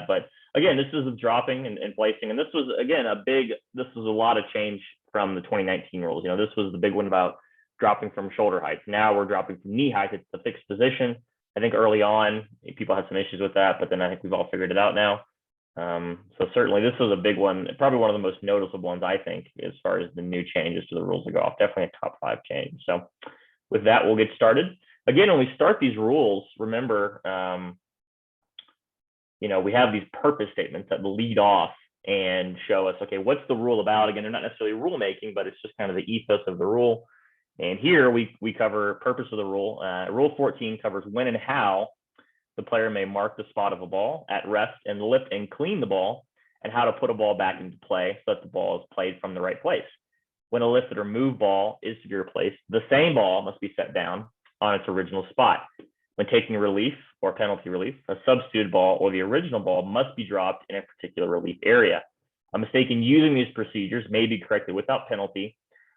But again, this is dropping and placing, and this was again this was a lot of change from the 2019 rules. This was the big one about dropping from shoulder height. Now we're dropping from knee height. It's a fixed position. I think early on people had some issues with that, but then I think we've all figured it out now. So certainly this was a big one, probably one of the most noticeable ones, I think, as far as the new changes to the rules of golf. Definitely a top 5 change. So with that, we'll get started. Again, when we start these rules, remember, we have these purpose statements that lead off and show us, okay, what's the rule about? Again, they're not necessarily rule making, but it's just kind of the ethos of the rule. And here we cover purpose of the rule. Rule 14 covers when and how the player may mark the spot of a ball at rest and lift and clean the ball, and how to put a ball back into play so that the ball is played from the right place. When a lifted or moved ball is to be replaced, the same ball must be set down on its original spot. When taking relief or penalty relief, a substituted ball or the original ball must be dropped in a particular relief area. A mistake in using these procedures may be corrected without penalty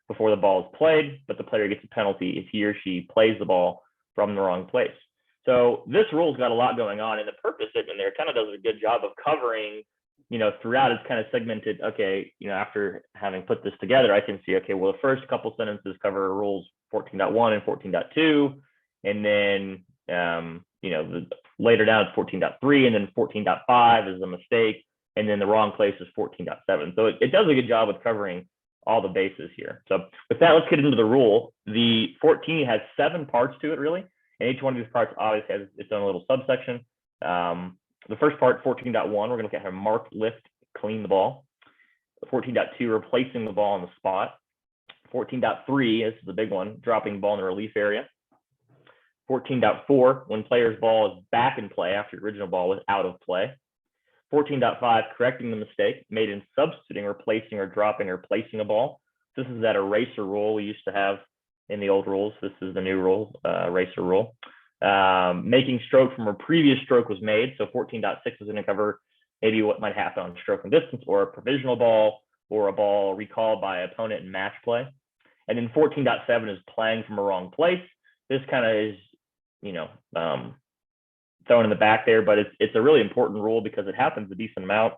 before the ball is played, but the player gets a penalty if he or she plays the ball from the wrong place. So this rule's got a lot going on, and the purpose statement there kind of does a good job of covering, throughout. It's kind of segmented. Okay, after having put this together, I can see, okay, well, the first couple sentences cover rules 14.1 and 14.2, and then later down it's 14.3, and then 14.5 is a mistake, and then the wrong place is 14.7. So it does a good job of covering all the bases here. So with that, let's get into the rule. The 14 has 7 parts to it, really. And each one of these parts obviously has its own little subsection. The first part, 14.1, we're going to look at how to mark, lift, clean the ball. 14.2, replacing the ball on the spot. 14.3, this is the big one, dropping the ball in the relief area. 14.4, when player's ball is back in play after the original ball was out of play. 14.5, correcting the mistake made in substituting, replacing, or dropping or placing a ball. This is that eraser rule we used to have in the old rules. This is the new rule, eraser rule. Making stroke from a previous stroke was made. So 14.6 is going to cover maybe what might happen on stroke and distance, or a provisional ball, or a ball recalled by opponent in match play. And then 14.7 is playing from a wrong place. This kind of is, thrown in the back there, but it's a really important rule because it happens a decent amount.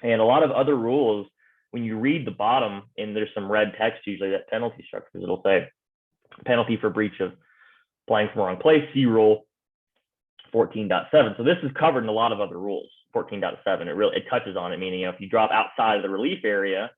And a lot of other rules, when you read the bottom, and there's some red text usually that penalty structures, it'll say penalty for breach of playing from the wrong place, see rule 14.7. So this is covered in a lot of other rules. 14.7, it touches on it, meaning if you drop outside of the relief area,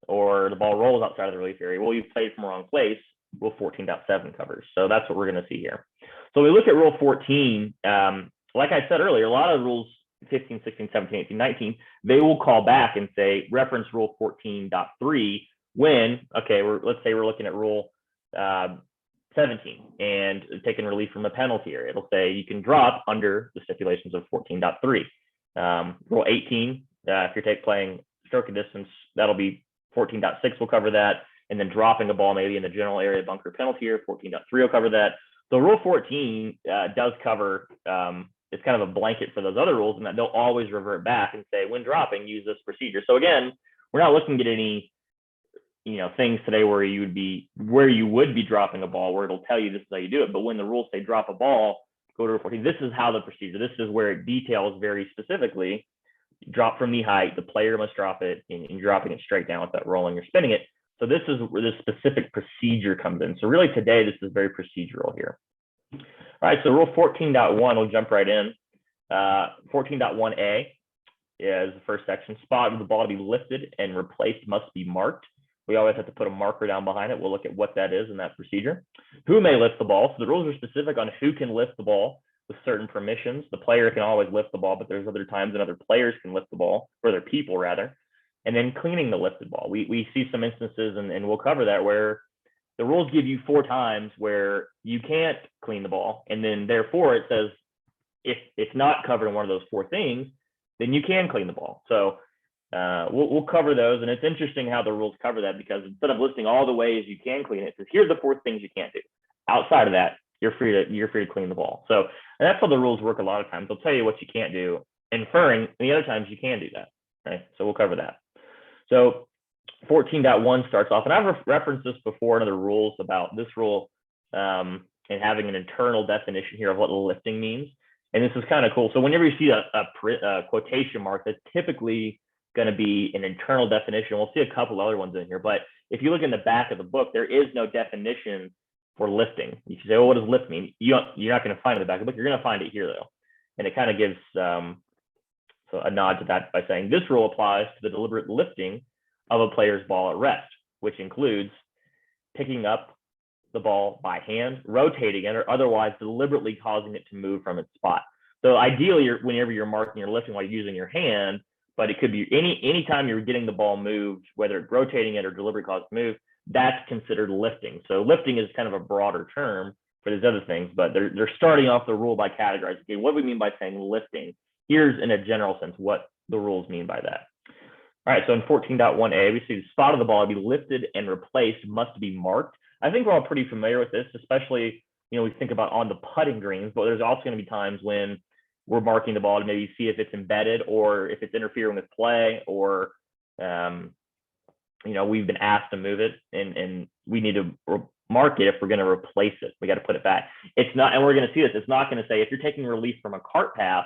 or the ball rolls outside of the relief area, well, you've played from the wrong place, rule 14.7 covers. So that's what we're going to see here. So we look at rule 14, like I said earlier, a lot of rules 15, 16, 17, 18, 19, they will call back and say reference rule 14.3 when, okay, let's say we're looking at rule 17 and taking relief from the penalty area. It'll say you can drop under the stipulations of 14.3. Rule 18, if you're playing stroke and distance, that'll be 14.6 will cover that. And then dropping a ball maybe in the general area bunker penalty area, 14.3 will cover that. So rule 14 does cover, it's kind of a blanket for those other rules, and that they'll always revert back and say, when dropping, use this procedure. So again, we're not looking at any, things today where you would be dropping a ball, where it'll tell you this is how you do it. But when the rules say drop a ball, go to rule 14. This is how the procedure, this is where it details very specifically, drop from knee height, the player must drop it, and dropping it straight down without rolling or spinning it. So this is where this specific procedure comes in. So really today, this is very procedural here. All right, so rule 14.1, we'll jump right in. 14.1a is the first section. Spot of the ball to be lifted and replaced must be marked. We always have to put a marker down behind it. We'll look at what that is in that procedure. Who may lift the ball? So the rules are specific on who can lift the ball with certain permissions. The player can always lift the ball, but there's other times that other players can lift the ball, or other people rather. And then cleaning the lifted ball. We see some instances, and we'll cover that, where the rules give you 4 times where you can't clean the ball. And then therefore it says, if it's not covered in one of those 4 things, then you can clean the ball. So we'll cover those. And it's interesting how the rules cover that, because instead of listing all the ways you can clean it, it says, here's the 4 things you can't do. Outside of that, you're free to clean the ball. So, and that's how the rules work a lot of times. They'll tell you what you can't do, inferring, and the other times you can do that, right? So we'll cover that. So 14.1 starts off, and I've referenced this before in other rules about this rule and having an internal definition here of what lifting means. And this is kind of cool. So whenever you see a quotation mark, that's typically going to be an internal definition. We'll see a couple other ones in here, but if you look in the back of the book, there is no definition for lifting. You can say, "Oh, what does lift mean?" You're not going to find it in the back of the book. You're going to find it here though, and it kind of gives so a nod to that by saying this rule applies to the deliberate lifting of a player's ball at rest, which includes picking up the ball by hand, rotating it, or otherwise deliberately causing it to move from its spot. So ideally, whenever you're marking or lifting while you're using your hand, but it could be any time you're getting the ball moved, whether it's rotating it or deliberately caused to move, that's considered lifting. So lifting is kind of a broader term for these other things, but they're starting off the rule by categorizing. Okay, what do we mean by saying lifting? Here's in a general sense what the rules mean by that. All right, so in 14.1a, we see the spot of the ball to be lifted and replaced must be marked. I think we're all pretty familiar with this, especially, we think about on the putting greens, but there's also going to be times when we're marking the ball to maybe see if it's embedded or if it's interfering with play, or, we've been asked to move it and we need to mark it if we're going to replace it. We got to put it back. It's not, and we're going to see this, it's not going to say if you're taking relief from a cart path,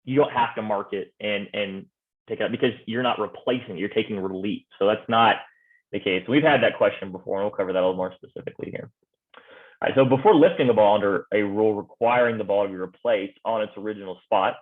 you don't have to mark it and take it out because you're not replacing it, you're taking relief. So that's not the case. We've had that question before, and we'll cover that a little more specifically here. All right, so before lifting a ball under a rule requiring the ball to be replaced on its original spot,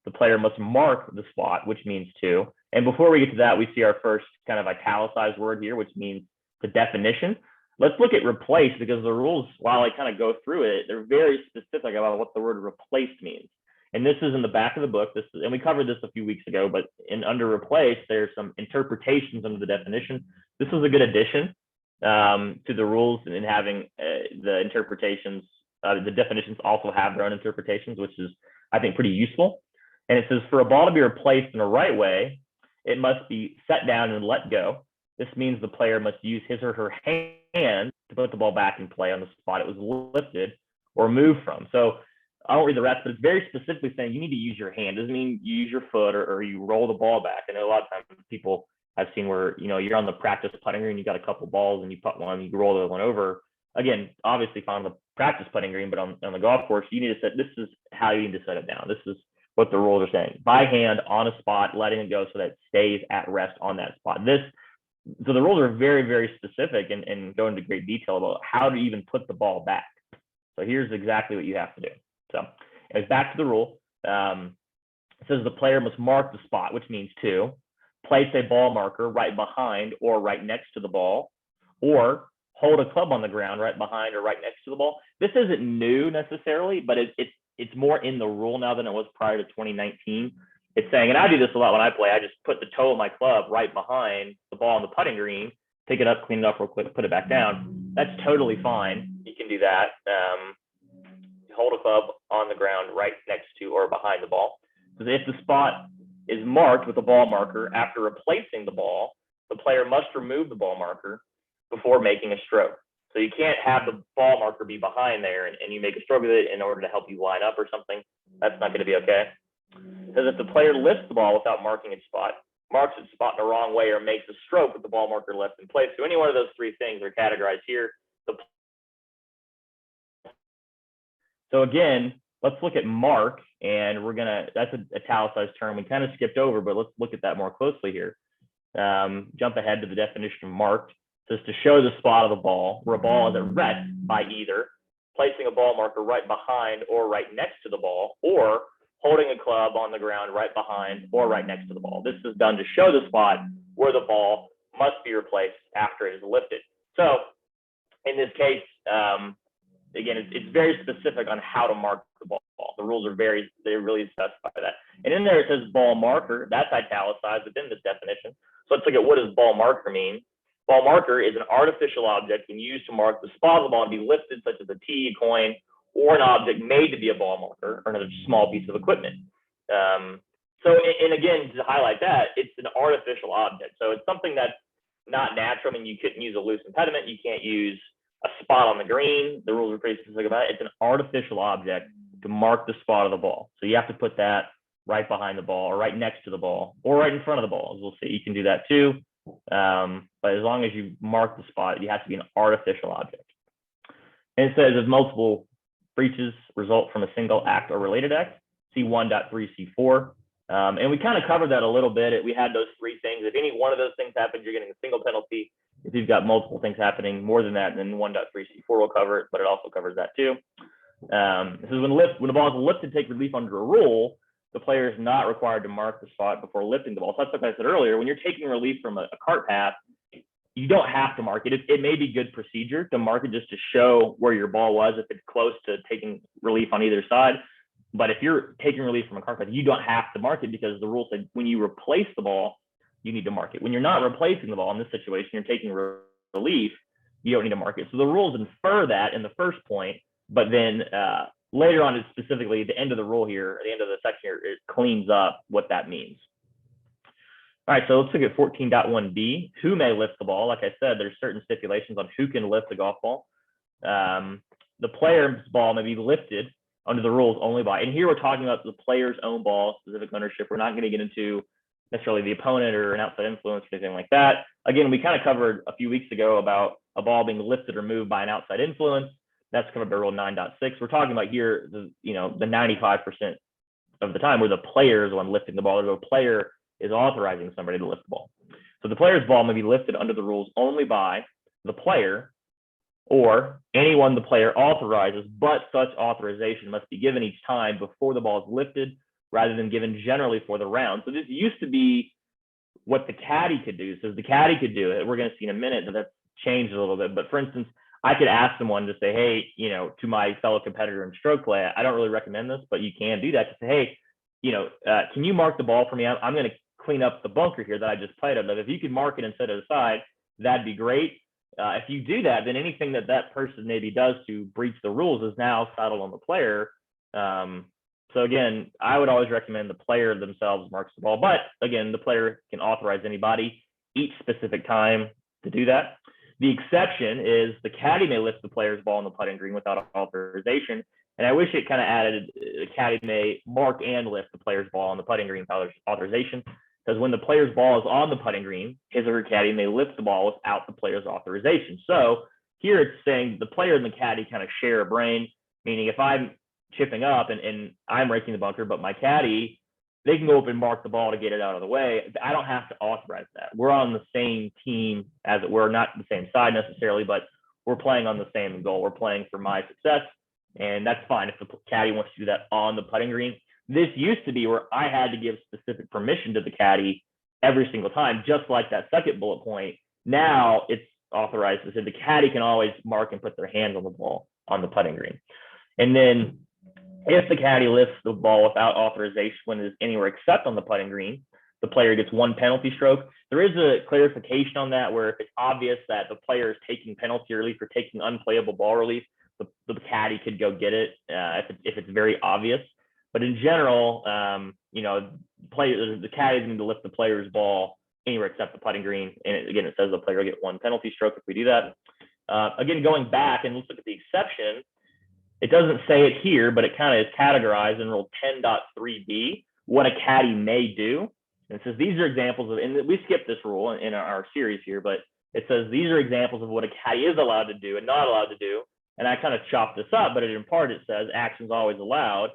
the player must mark the spot, which means to. And before we get to that, we see our first kind of italicized word here, which means the definition. Let's look at replace, because the rules, while I kind of go through it, they're very specific about what the word replaced means. And this is in the back of the book. And we covered this a few weeks ago, but under replace, there's some interpretations under the definition. This is a good addition to the rules, and having the interpretations, the definitions also have their own interpretations, which is, I think, pretty useful. And it says, for a ball to be replaced in the right way, it must be set down and let go. This means the player must use his or her hand to put the ball back in play on the spot it was lifted or moved from. So I don't read the rest, but it's very specifically saying you need to use your hand. It doesn't mean you use your foot or you roll the ball back. I know a lot of times people I've seen where, you're on the practice putting green, you got a couple balls and you put one, you roll the other one over. Again, obviously on the practice putting green, but on the golf course, you need to set, this is how you need to set it down. This is what the rules are saying. By hand on a spot, letting it go so that it stays at rest on that spot. So the rules are very, very specific and go into great detail about how to even put the ball back. So here's exactly what you have to do. So it's back to the rule. It says the player must mark the spot, which means to place a ball marker right behind or right next to the ball, or hold a club on the ground right behind or right next to the ball. This isn't new necessarily, but it's more in the rule now than it was prior to 2019. It's saying, and I do this a lot when I play, I just put the toe of my club right behind the ball on the putting green, pick it up, clean it up real quick, put it back down. That's totally fine. You can do that. Hold a club on the ground right next to or behind the ball. So if the spot is marked with a ball marker after replacing the ball, the player must remove the ball marker before making a stroke. So you can't have the ball marker be behind there and you make a stroke with it in order to help you line up or something. That's not going to be okay. It says if the player lifts the ball without marking its spot, marks its spot in the wrong way, or makes a stroke with the ball marker left in place. So any one of those three things are categorized here. So again, let's look at mark, and that's an italicized term we kind of skipped over, but let's look at that more closely here. Jump ahead to the definition of marked. It says to show the spot of the ball where a ball is at rest by either placing a ball marker right behind or right next to the ball, or holding a club on the ground right behind or right next to the ball. This is done to show the spot where the ball must be replaced after it is lifted. So in this case, again, it's very specific on how to mark the ball. The rules are they really specify that. And in there it says ball marker, that's italicized within this definition. So let's look at what does ball marker mean. Ball marker is an artificial object and used to mark the spot of the ball to be lifted, such as a tee, a coin, or an object made to be a ball marker, or another small piece of equipment. And again, to highlight that, it's an artificial object. So it's something that's not natural. I mean, you couldn't use a loose impediment. You can't use a spot on the green. The rules are pretty specific about it. It's an artificial object to mark the spot of the ball. So you have to put that right behind the ball or right next to the ball or right in front of the ball, as we'll see. You can do that too. But as long as you mark the spot, you have to be an artificial object. And it says if multiple breaches result from a single act or related act, C1.3, C4. And we kind of covered that a little bit. We had those three things. If any one of those things happens, you're getting a single penalty. If you've got multiple things happening more than that, then 1.3, C4 will cover it, but it also covers that too. This is when the ball is lifted to take relief under a rule, the player is not required to mark the spot before lifting the ball. So that's like I said earlier, when you're taking relief from a cart path, you don't have to mark it. It may be good procedure to mark it just to show where your ball was if it's close to taking relief on either side. But if you're taking relief from a cart path, you don't have to mark it because the rule said when you replace the ball, you need to mark it. When you're not replacing the ball in this situation, you're taking relief, you don't need to mark it. So the rules infer that in the first point, but then later on, it's specifically the end of the rule here, the end of the section here, it cleans up what that means. All right, so let's look at 14.1b, who may lift the ball. Like I said, there's certain stipulations on who can lift the golf ball. The player's ball may be lifted under the rules only by, and here we're talking about the player's own ball, specific ownership. We're not going to get into necessarily the opponent or an outside influence or anything like that. Again, we kind of covered a few weeks ago about a ball being lifted or moved by an outside influence. That's covered by rule 9.6. We're talking about here, the 95% of the time where the player is the one lifting the ball, or the player is authorizing somebody to lift the ball. So the player's ball may be lifted under the rules only by the player or anyone the player authorizes, but such authorization must be given each time before the ball is lifted rather than given generally for the round. So this used to be what the caddy could do. So the caddy could do it. We're going to see in a minute that that's changed a little bit. But for instance, I could ask someone to say, hey, to my fellow competitor in stroke play, I don't really recommend this, but you can do that to say, hey, can you mark the ball for me? I'm going to clean up the bunker here that I just played out of. If you could mark it and set it aside, that'd be great. If you do that, then anything that person maybe does to breach the rules is now saddled on the player. So again, I would always recommend the player themselves marks the ball, but again, the player can authorize anybody each specific time to do that. The exception is the caddy may lift the player's ball on the putting green without authorization. And I wish it kind of added the caddy may mark and lift the player's ball on the putting green without authorization. Because when the player's ball is on the putting green, his or her caddy may lift the ball without the player's authorization. So here it's saying the player and the caddy kind of share a brain, meaning if I'm chipping up and I'm raking the bunker, but my caddy, they can go up and mark the ball to get it out of the way. I don't have to authorize that. We're on the same team, as it were, not the same side necessarily, but we're playing on the same goal. We're playing for my success, and that's fine if the caddy wants to do that on the putting green. This used to be where I had to give specific permission to the caddy every single time, just like that second bullet point. Now it's authorized. So the caddy can always mark and put their hands on the ball on the putting green. And then if the caddy lifts the ball without authorization when it is anywhere except on the putting green, the player gets one penalty stroke. There is a clarification on that where if it's obvious that the player is taking penalty relief or taking unplayable ball relief, the caddy could go get it if it's very obvious. But in general, the caddy is going to lift the player's ball anywhere except the putting green. And again, it says the player will get one penalty stroke if we do that. Again, going back and let's look at the exception. It doesn't say it here, but it kind of is categorized in rule 10.3b, what a caddy may do. And it says these are examples of, and we skipped this rule in our series here, but it says these are examples of what a caddy is allowed to do and not allowed to do. And I kind of chopped this up, but in part it says actions always allowed.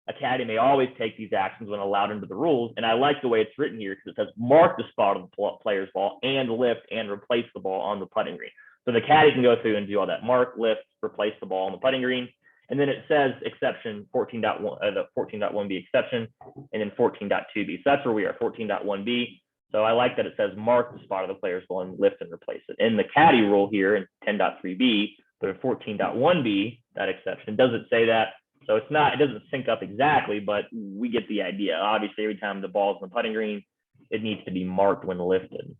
A caddy may always take these actions when allowed under the rules. And I like the way it's written here because it says mark the spot of the player's ball and lift and replace the ball on the putting green. So the caddy can go through and do all that, mark, lift, replace the ball on the putting green. And then it says exception 14.1, the 14.1b exception, and then 14.2b. So that's where we are, 14.1b. So I like that it says mark the spot of the player's ball and lift and replace it. In the caddy rule here in 10.3b, but in 14.1b, that exception doesn't say that. So it doesn't sync up exactly, but we get the idea. Obviously, every time the ball's in the putting green, it needs to be marked when lifted.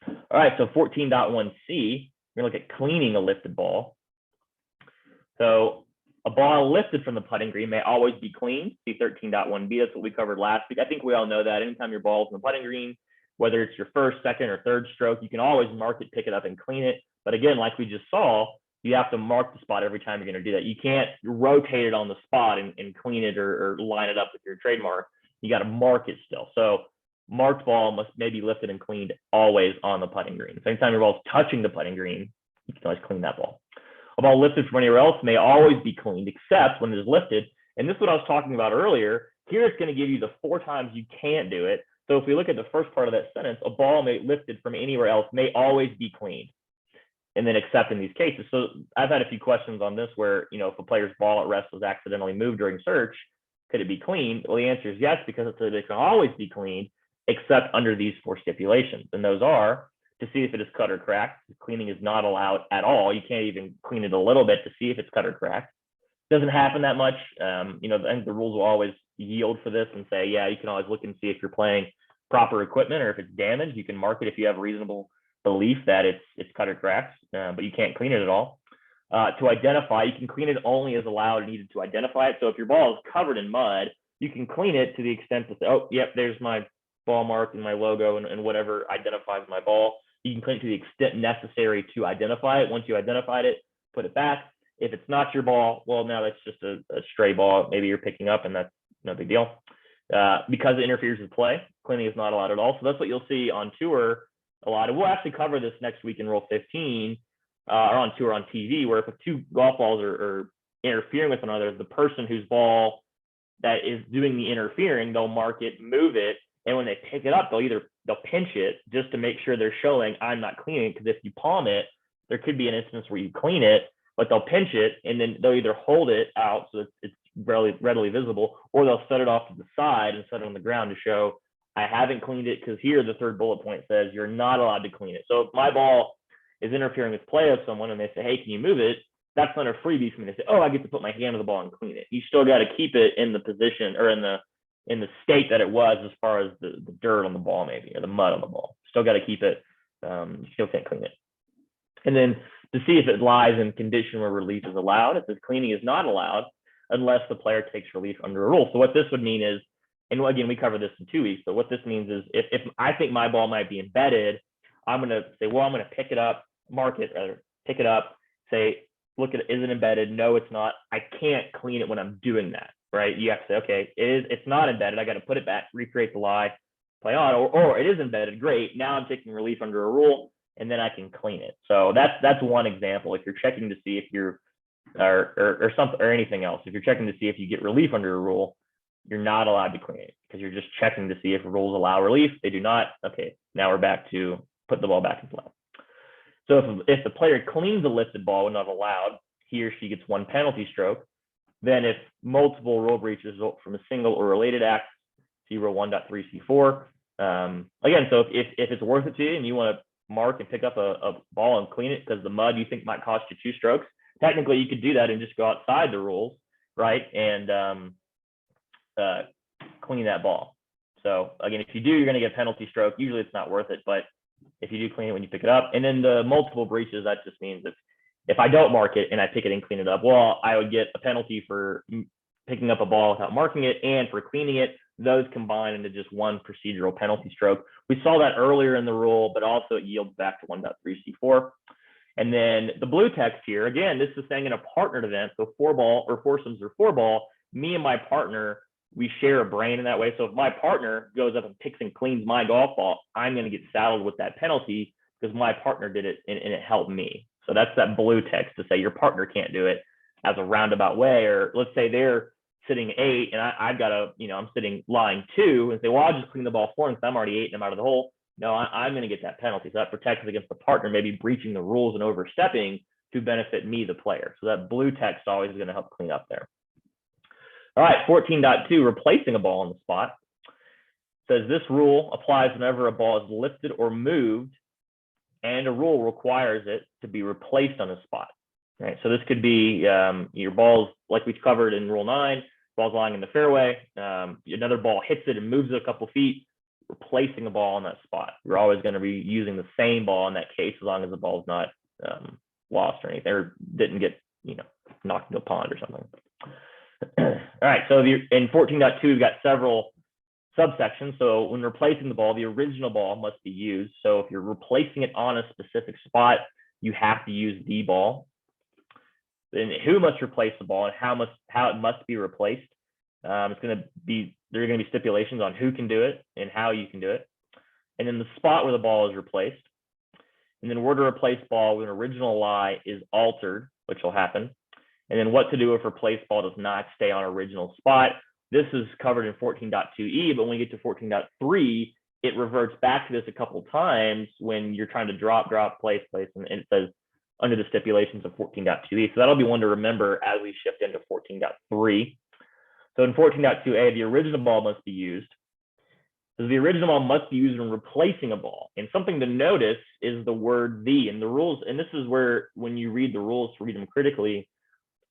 All right, so 14.1c, we're gonna look at cleaning a lifted ball. So a ball lifted from the putting green may always be cleaned. See 13.1b, that's what we covered last week. I think we all know that. Anytime your ball's in the putting green, whether it's your first, second, or third stroke, you can always mark it, pick it up, and clean it. But again, like we just saw, you have to mark the spot every time you're going to do that. You can't rotate it on the spot and clean it or line it up with your trademark. You got to mark it still. So marked ball must maybe lifted and cleaned always on the putting green. So anytime your ball's touching the putting green, you can always clean that ball. A ball lifted from anywhere else may always be cleaned except when it is lifted. And this is what I was talking about earlier. Here it's going to give you the 4 times you can't do it. So if we look at the first part of that sentence, a ball lifted from anywhere else may always be cleaned, and then except in these cases. So I've had a few questions on this where, if a player's ball at rest was accidentally moved during search, could it be cleaned? Well, the answer is yes, because it can always be cleaned, except under these 4 stipulations. And those are to see if it is cut or cracked. Cleaning is not allowed at all. You can't even clean it a little bit to see if it's cut or cracked. Doesn't happen that much. I think the rules will always yield for this and say, yeah, you can always look and see if you're playing proper equipment, or if it's damaged, you can mark it if you have reasonable belief that it's cut or cracked, but you can't clean it at all. To identify, you can clean it only as allowed and needed to identify it. So if your ball is covered in mud, you can clean it to the extent to say, oh, yep, there's my ball mark and my logo and whatever identifies my ball. You can clean it to the extent necessary to identify it. Once you identified it, put it back. If it's not your ball, well, now that's just a stray ball. Maybe you're picking up, and that's no big deal. Because it interferes with play, cleaning is not allowed at all. So that's what you'll see on tour a lot. And we'll actually cover this next week in Rule 15, or on tour on TV, where if 2 golf balls are interfering with one another, the person whose ball that is doing the interfering, they'll mark it, move it, and when they pick it up, they'll pinch it just to make sure they're showing I'm not cleaning it. Because if you palm it, there could be an instance where you clean it, but they'll pinch it, and then they'll either hold it out so it's readily visible, or they'll set it off to the side and set it on the ground to show I haven't cleaned it. Because here the 3rd bullet point says you're not allowed to clean it. So if my ball is interfering with play of someone and they say, hey, can you move it? That's not a freebie for me to say, oh, I get to put my hand on the ball and clean it. You still got to keep it in the position, or in the state that it was, as far as the dirt on the ball, maybe, or the mud on the ball. Still got to keep it. You still can't clean it. And then to see if it lies in condition where relief is allowed, it says cleaning is not allowed unless the player takes relief under a rule. So what this would mean is, and again, we cover this in 2 weeks, but what this means is if I think my ball might be embedded, I'm going to say, well, I'm going to pick it up, mark it, rather, pick it up, say, look at it, is it embedded? No, it's not. I can't clean it when I'm doing that, right? You have to say, okay, it's not embedded. I got to put it back, recreate the lie, play on, or it is embedded. Great. Now I'm taking relief under a rule, and then I can clean it. So that's one example. If you're checking to see if you're, or something, or anything else, if you're checking to see if you get relief under a rule, you're not allowed to clean it, because you're just checking to see if rules allow relief. They do not. Okay, now we're back to put the ball back in play. So if the player cleans a lifted ball when not allowed, he or she gets 1 penalty stroke. Then if multiple rule breaches result from a single or related act, see Rule 1.3C4. Again, so if it's worth it to you and you want to mark and pick up a ball and clean it because the mud you think might cost you 2 strokes, technically you could do that and just go outside the rules, right, and clean that ball. So again, if you do, you're going to get a penalty stroke. Usually it's not worth it, but if you do clean it when you pick it up. And then the multiple breaches, that just means if I don't mark it and I pick it and clean it up, well, I would get a penalty for picking up a ball without marking it and for cleaning it. Those combine into just 1 procedural penalty stroke. We saw that earlier in the rule, but also it yields back to 1.3C4. And then the blue text here, again, this is saying in a partnered event, so 4-ball or foursomes or 4-ball, me and my partner, we share a brain in that way. So if my partner goes up and picks and cleans my golf ball, I'm going to get saddled with that penalty because my partner did it and it helped me. So that's that blue text to say your partner can't do it as a roundabout way. Or let's say they're sitting 8 and I've got I'm sitting lying 2 and say, well, I'll just clean the ball for him because I'm already 8 and I'm out of the hole. No, I'm going to get that penalty. So that protects us against the partner maybe breaching the rules and overstepping to benefit me, the player. So that blue text always is going to help clean up there. All right, 14.2, replacing a ball on the spot. Says this rule applies whenever a ball is lifted or moved and a rule requires it to be replaced on the spot. Right, so this could be your balls, like we covered in Rule 9, ball's lying in the fairway, another ball hits it and moves it a couple feet, replacing a ball on that spot. You're always going to be using the same ball in that case as long as the ball's not lost or anything, or didn't get knocked into a pond or something. All right, so in 14.2, we've got several subsections. So when replacing the ball, the original ball must be used. So if you're replacing it on a specific spot, you have to use the ball. Then who must replace the ball and how it must be replaced. There are going to be stipulations on who can do it and how you can do it. And then the spot where the ball is replaced. And then where to replace ball when original lie is altered, which will happen. And then what to do if replaced ball does not stay on original spot. this is covered in 14.2e, but when we get to 14.3, it reverts back to this a couple times when you're trying to drop, place, and it says under the stipulations of 14.2e. So that'll be one to remember as we shift into 14.3. So in 14.2a, the original ball must be used. So the original ball must be used in replacing a ball. And something to notice is the word the, and the rules, and this is where when you read the rules, read them critically,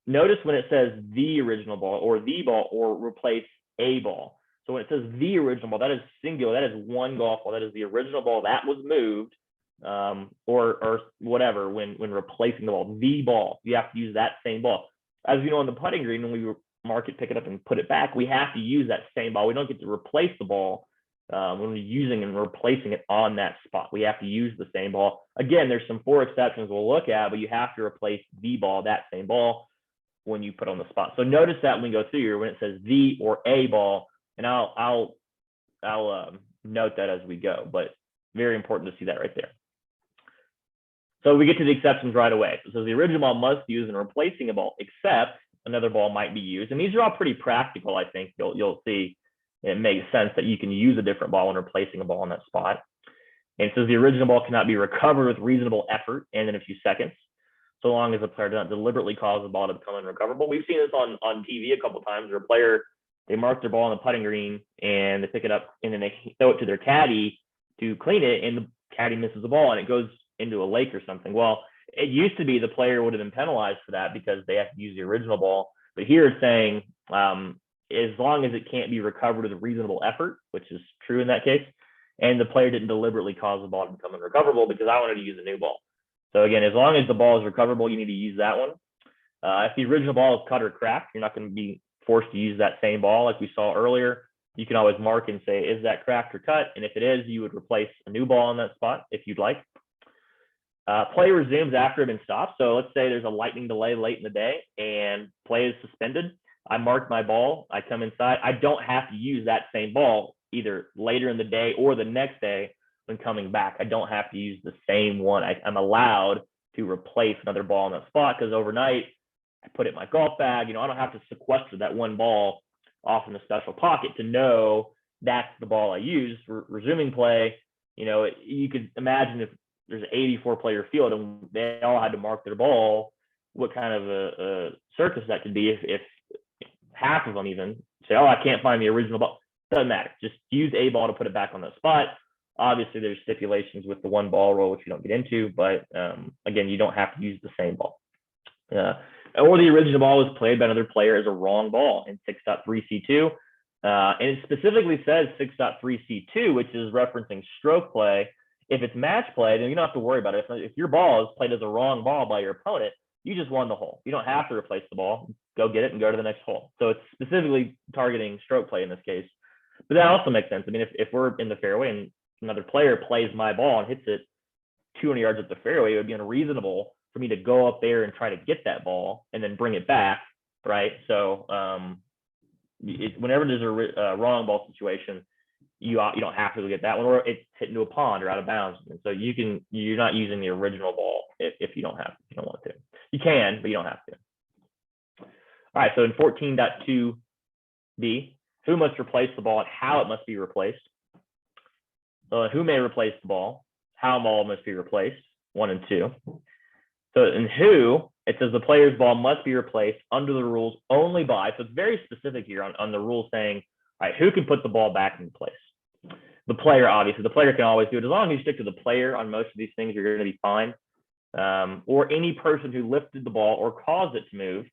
notice when it says the original ball or the ball or replace a ball. So when it says the original ball, that is singular, that is one golf ball, that is the original ball that was moved, or whatever, when replacing the ball, the ball, you have to use that same ball. As you know, on the putting green, when we mark it, pick it up and put it back, we have to use that same ball. We don't get to replace the ball when we're using and replacing it on that spot. We have to use the same ball. Again, there's some 4 exceptions we'll look at, but you have to replace the ball, that same ball, when you put on the spot. So notice that when we go through here, when it says the or a ball, and I'll note that as we go, but very important to see that right there. So we get to the exceptions right away. So the original ball must be used in replacing a ball, except another ball might be used. And these are all pretty practical, I think. You'll see it makes sense that you can use a different ball when replacing a ball in that spot. And it says the original ball cannot be recovered with reasonable effort and in a few seconds, so long as the player does not deliberately cause the ball to become unrecoverable. We've seen this on TV a couple of times where a player, they mark their ball on the putting green and they pick it up and then they throw it to their caddy to clean it, and the caddy misses the ball and it goes into a lake or something. Well, it used to be the player would have been penalized for that because they have to use the original ball. But here it's saying as long as it can't be recovered with a reasonable effort, which is true in that case, and the player didn't deliberately cause the ball to become unrecoverable, because I wanted to use a new ball. So again, as long as the ball is recoverable, you need to use that one. If the original ball is cut or cracked, you're not going to be forced to use that same ball like we saw earlier. You can always mark and say, is that cracked or cut? And if it is, you would replace a new ball in that spot if you'd like. Play resumes after it has been stopped. So let's say there's a lightning delay late in the day and play is suspended. I marked my ball. I come inside. I don't have to use that same ball either later in the day or the next day when coming back. I don't have to use the same one. I'm allowed to replace another ball in that spot because overnight I put it in my golf bag. I don't have to sequester that one ball off in the special pocket to know that's the ball I use for resuming play. You could imagine if there's an 84 player field and they all had to mark their ball, what kind of a circus that could be if half of them even say, oh, I can't find the original ball. Doesn't matter. Just use a ball to put it back on the spot. Obviously, there's stipulations with the one ball rule, which we don't get into, but again, you don't have to use the same ball. Or the original ball was played by another player as a wrong ball in 6.3c2. And it specifically says 6.3c2, which is referencing stroke play. If it's match play, then you don't have to worry about it. If your ball is played as a wrong ball by your opponent, you just won the hole. You don't have to replace the ball. Go get it and go to the next hole. So it's specifically targeting stroke play in this case. But that also makes sense. I mean, if we're in the fairway and another player plays my ball and hits it 200 yards up the fairway, it would be unreasonable for me to go up there and try to get that ball and then bring it back, right? So whenever there's a wrong ball situation, you don't have to go get that one, or it's hit into a pond or out of bounds. And so you're not using the original ball if you don't want to. You can, but you don't have to. All right, so in 14.2b, who must replace the ball and how it must be replaced. So who may replace the ball, how ball must be replaced, 1 and 2. So in who, it says the player's ball must be replaced under the rules only by, so it's very specific here on the rule saying, all right, who can put the ball back in place? The player, obviously. The player can always do it. As long as you stick to the player on most of these things, you're going to be fine. Or any person who lifted the ball or caused it to move,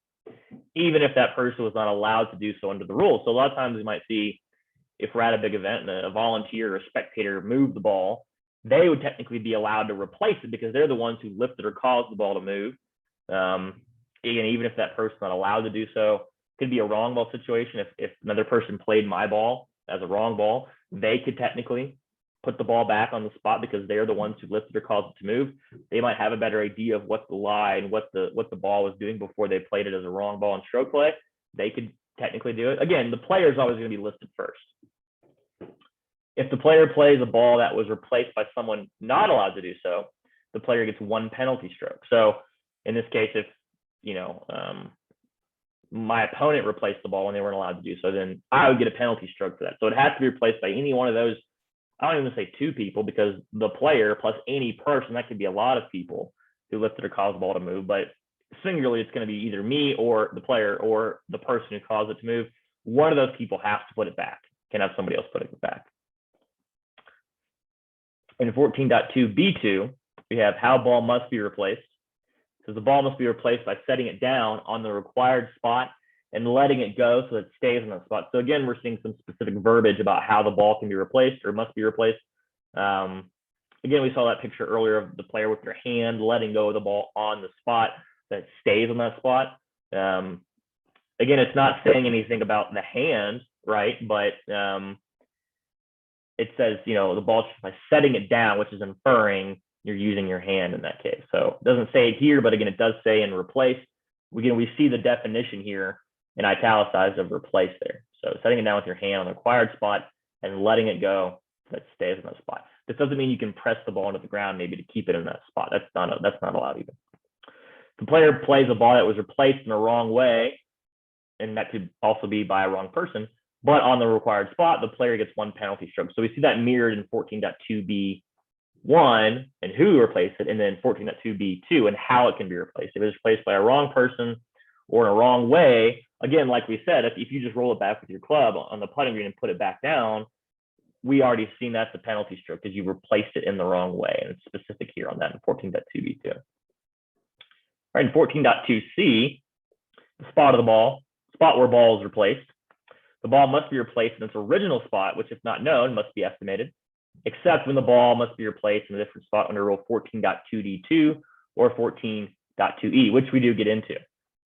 even if that person was not allowed to do so under the rules. So a lot of times we might see, if we're at a big event and a volunteer or a spectator moved the ball, they would technically be allowed to replace it because they're the ones who lifted or caused the ball to move. Even if that person's not allowed to do so, it could be a wrong ball situation. If another person played my ball as a wrong ball, they could technically put the ball back on the spot because they're the ones who lifted or caused it to move. They might have a better idea of what the lie and what the ball was doing before they played it as a wrong ball in stroke play. They could technically do it. Again, the player is always going to be listed first. If the player plays a ball that was replaced by someone not allowed to do so, the player gets 1 penalty stroke. So in this case, if my opponent replaced the ball when they weren't allowed to do so, then I would get a penalty stroke for that. So it has to be replaced by any one of those. I don't even say two people, because the player plus any person, that could be a lot of people who lifted or caused the ball to move, but singularly, it's going to be either me or the player or the person who caused it to move. One of those people has to put it back, can have somebody else put it back. In 14.2b2, we have how ball must be replaced. So the ball must be replaced by setting it down on the required spot and letting it go so that it stays on that spot. So again, we're seeing some specific verbiage about how the ball can be replaced or must be replaced. Again, we saw that picture earlier of the player with their hand letting go of the ball on the spot that stays on that spot. Again, it's not saying anything about the hand, right? But it says, the ball by setting it down, which is inferring you're using your hand in that case. So it doesn't say it here, but again, it does say in replace. We see the definition here in italicized of replace there. So setting it down with your hand on the required spot and letting it go so that it stays in that spot. This doesn't mean you can press the ball into the ground maybe to keep it in that spot. That's not allowed either. The player plays a ball that was replaced in the wrong way, and that could also be by a wrong person, but on the required spot, the player gets one penalty stroke. So we see that mirrored in 14.2b1 and who replaced it, and then 14.2b2 and how it can be replaced. If it's replaced by a wrong person or in a wrong way, again, like we said, if you just roll it back with your club on the putting green and put it back down, we already seen that's the penalty stroke because you replaced it in the wrong way, and it's specific here on that in 14.2b2. All right, in 14.2c, the spot of the ball, spot where ball is replaced. The ball must be replaced in its original spot, which if not known, must be estimated, except when the ball must be replaced in a different spot under rule 14.2d2 or 14.2e, which we do get into.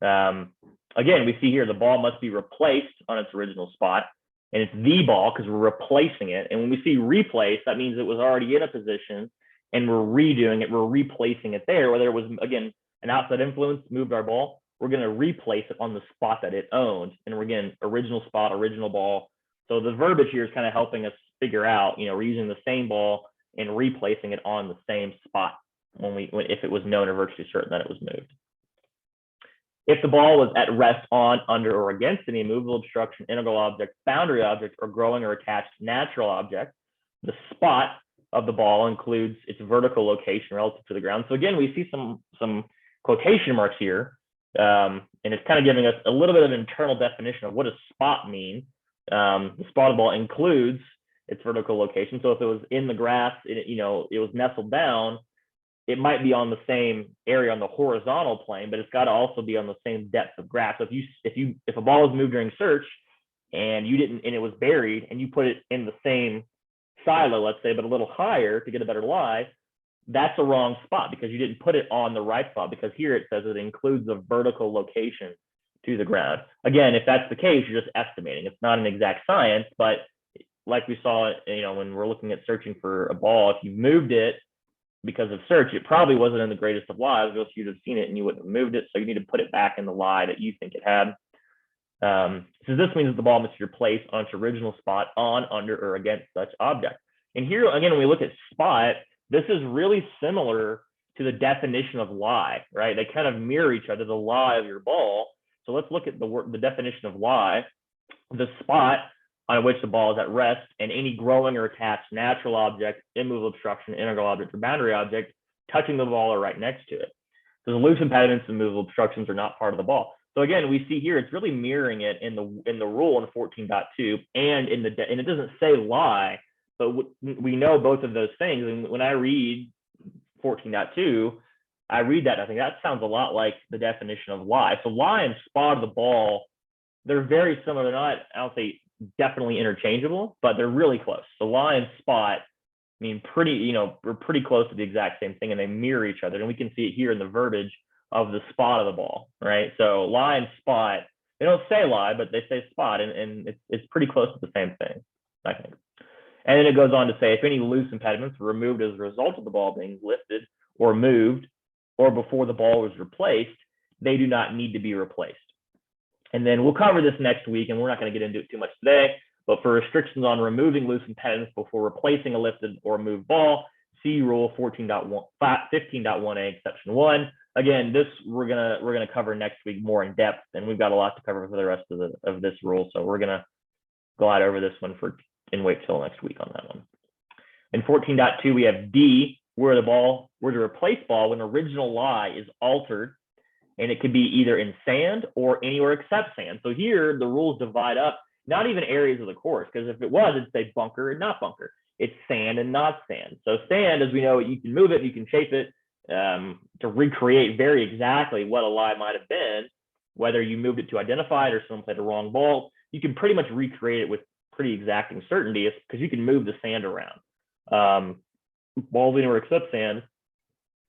Again, we see here the ball must be replaced on its original spot, and it's the ball because we're replacing it. And when we see replace, that means it was already in a position and we're redoing it, we're replacing it there, whether it was, again, an outside influence moved our ball, we're going to replace it on the spot that it owned. And we're again, original spot, original ball. So the verbiage here is kind of helping us figure out, we're using the same ball and replacing it on the same spot if it was known or virtually certain that it was moved. If the ball was at rest on, under, or against any immovable, obstruction, integral object, boundary object, or growing or attached natural object, the spot of the ball includes its vertical location relative to the ground. So again, we see some quotation marks here, and it's kind of giving us a little bit of an internal definition of what does spot mean. The spot of the ball includes its vertical location. So if it was in the grass, it was nestled down, it might be on the same area on the horizontal plane, but it's got to also be on the same depth of grass. So if a ball was moved during search and it was buried and you put it in the same silo, let's say, but a little higher to get a better lie, that's a wrong spot because you didn't put it on the right spot, because here it says it includes a vertical location to the ground. Again, if that's the case, you're just estimating. It's not an exact science, but like we saw, when we're looking at searching for a ball, if you moved it because of search, it probably wasn't in the greatest of lies, or else you'd have seen it and you wouldn't have moved it. So you need to put it back in the lie that you think it had. So this means that the ball must be replaced on its original spot on, under, or against such object. And here, again, when we look at spot, this is really similar to the definition of lie, right? They kind of mirror each other, the lie of your ball. So let's look at the definition of lie. The spot on which the ball is at rest and any growing or attached natural object, immovable, obstruction, integral object, or boundary object touching the ball or right next to it. So the loose impediments and movable obstructions are not part of the ball. So again, we see here it's really mirroring it in the rule in 14.2 and and it doesn't say lie, but we know both of those things. And when I read 14.2, I read that and I think that sounds a lot like the definition of lie. So lie and spot of the ball, they're very similar. They're not, I don't say definitely interchangeable, but they're really close. So lie and spot mean we're pretty close to the exact same thing, and they mirror each other. And we can see it here in the verbiage of the spot of the ball, right? So lie and spot, they don't say lie, but they say spot, and it's pretty close to the same thing, I think. And then it goes on to say, if any loose impediments were removed as a result of the ball being lifted or moved, or before the ball was replaced, they do not need to be replaced. And then we'll cover this next week, and we're not going to get into it too much today, but for restrictions on removing loose impediments before replacing a lifted or moved ball, see Rule 15.1a, Section 1. again, this we're gonna cover next week more in depth, and we've got a lot to cover for the rest of this rule. So we're gonna go out over this one and wait till next week on that one. In 14.2, we have D, where the replace ball when original lie is altered, and it could be either in sand or anywhere except sand. So here the rules divide up, not even areas of the course, because if it was, it'd say bunker and not bunker. It's sand and not sand. So sand, as we know, you can move it, you can shape it to recreate very exactly what a lie might have been, whether you moved it to identify it or someone played a wrong ball. You can pretty much recreate it with pretty exacting certainty because you can move the sand around. Balls anywhere except sand,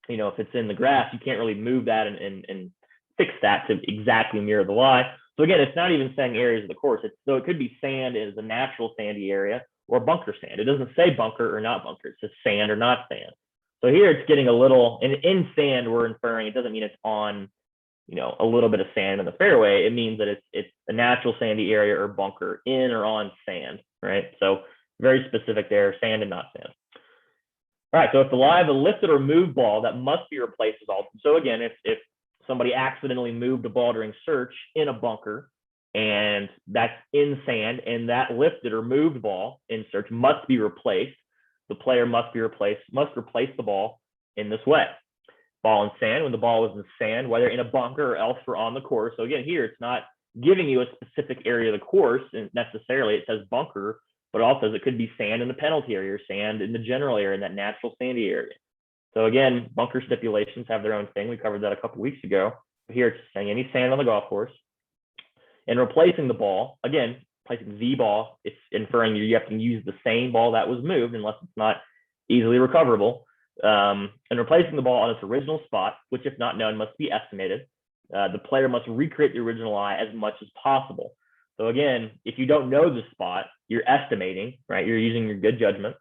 if it's in the grass, you can't really move that and fix that to exactly mirror the lie. So again, it's not even saying areas of the course. So it could be sand as a natural sandy area or bunker sand. It doesn't say bunker or not bunker. It's just sand or not sand. So here it's getting a little, and in sand, we're inferring it doesn't mean it's on, a little bit of sand in the fairway. It means that it's a natural sandy area or bunker in or on sand, right? So very specific there, sand and not sand. All right, so if the lie of a lifted or moved ball that must be replaced is altered. So again, if somebody accidentally moved a ball during search in a bunker and that's in sand, and that lifted or moved ball in search must be replaced, the player must replace the ball in this way. Ball in sand, when the ball was in sand, whether in a bunker or elsewhere on the course. So again, here it's not giving you a specific area of the course necessarily. It says bunker, but also it could be sand in the penalty area or sand in the general area, in that natural sandy area. So again, bunker stipulations have their own thing. We covered that a couple weeks ago. Here it's saying any sand on the golf course. And replacing the ball, again, placing the ball, it's inferring you have to use the same ball that was moved unless it's not easily recoverable. And replacing the ball on its original spot, which if not known must be estimated. The player must recreate the original lie as much as possible. So again, if you don't know the spot, you're estimating, right? You're using your good judgment.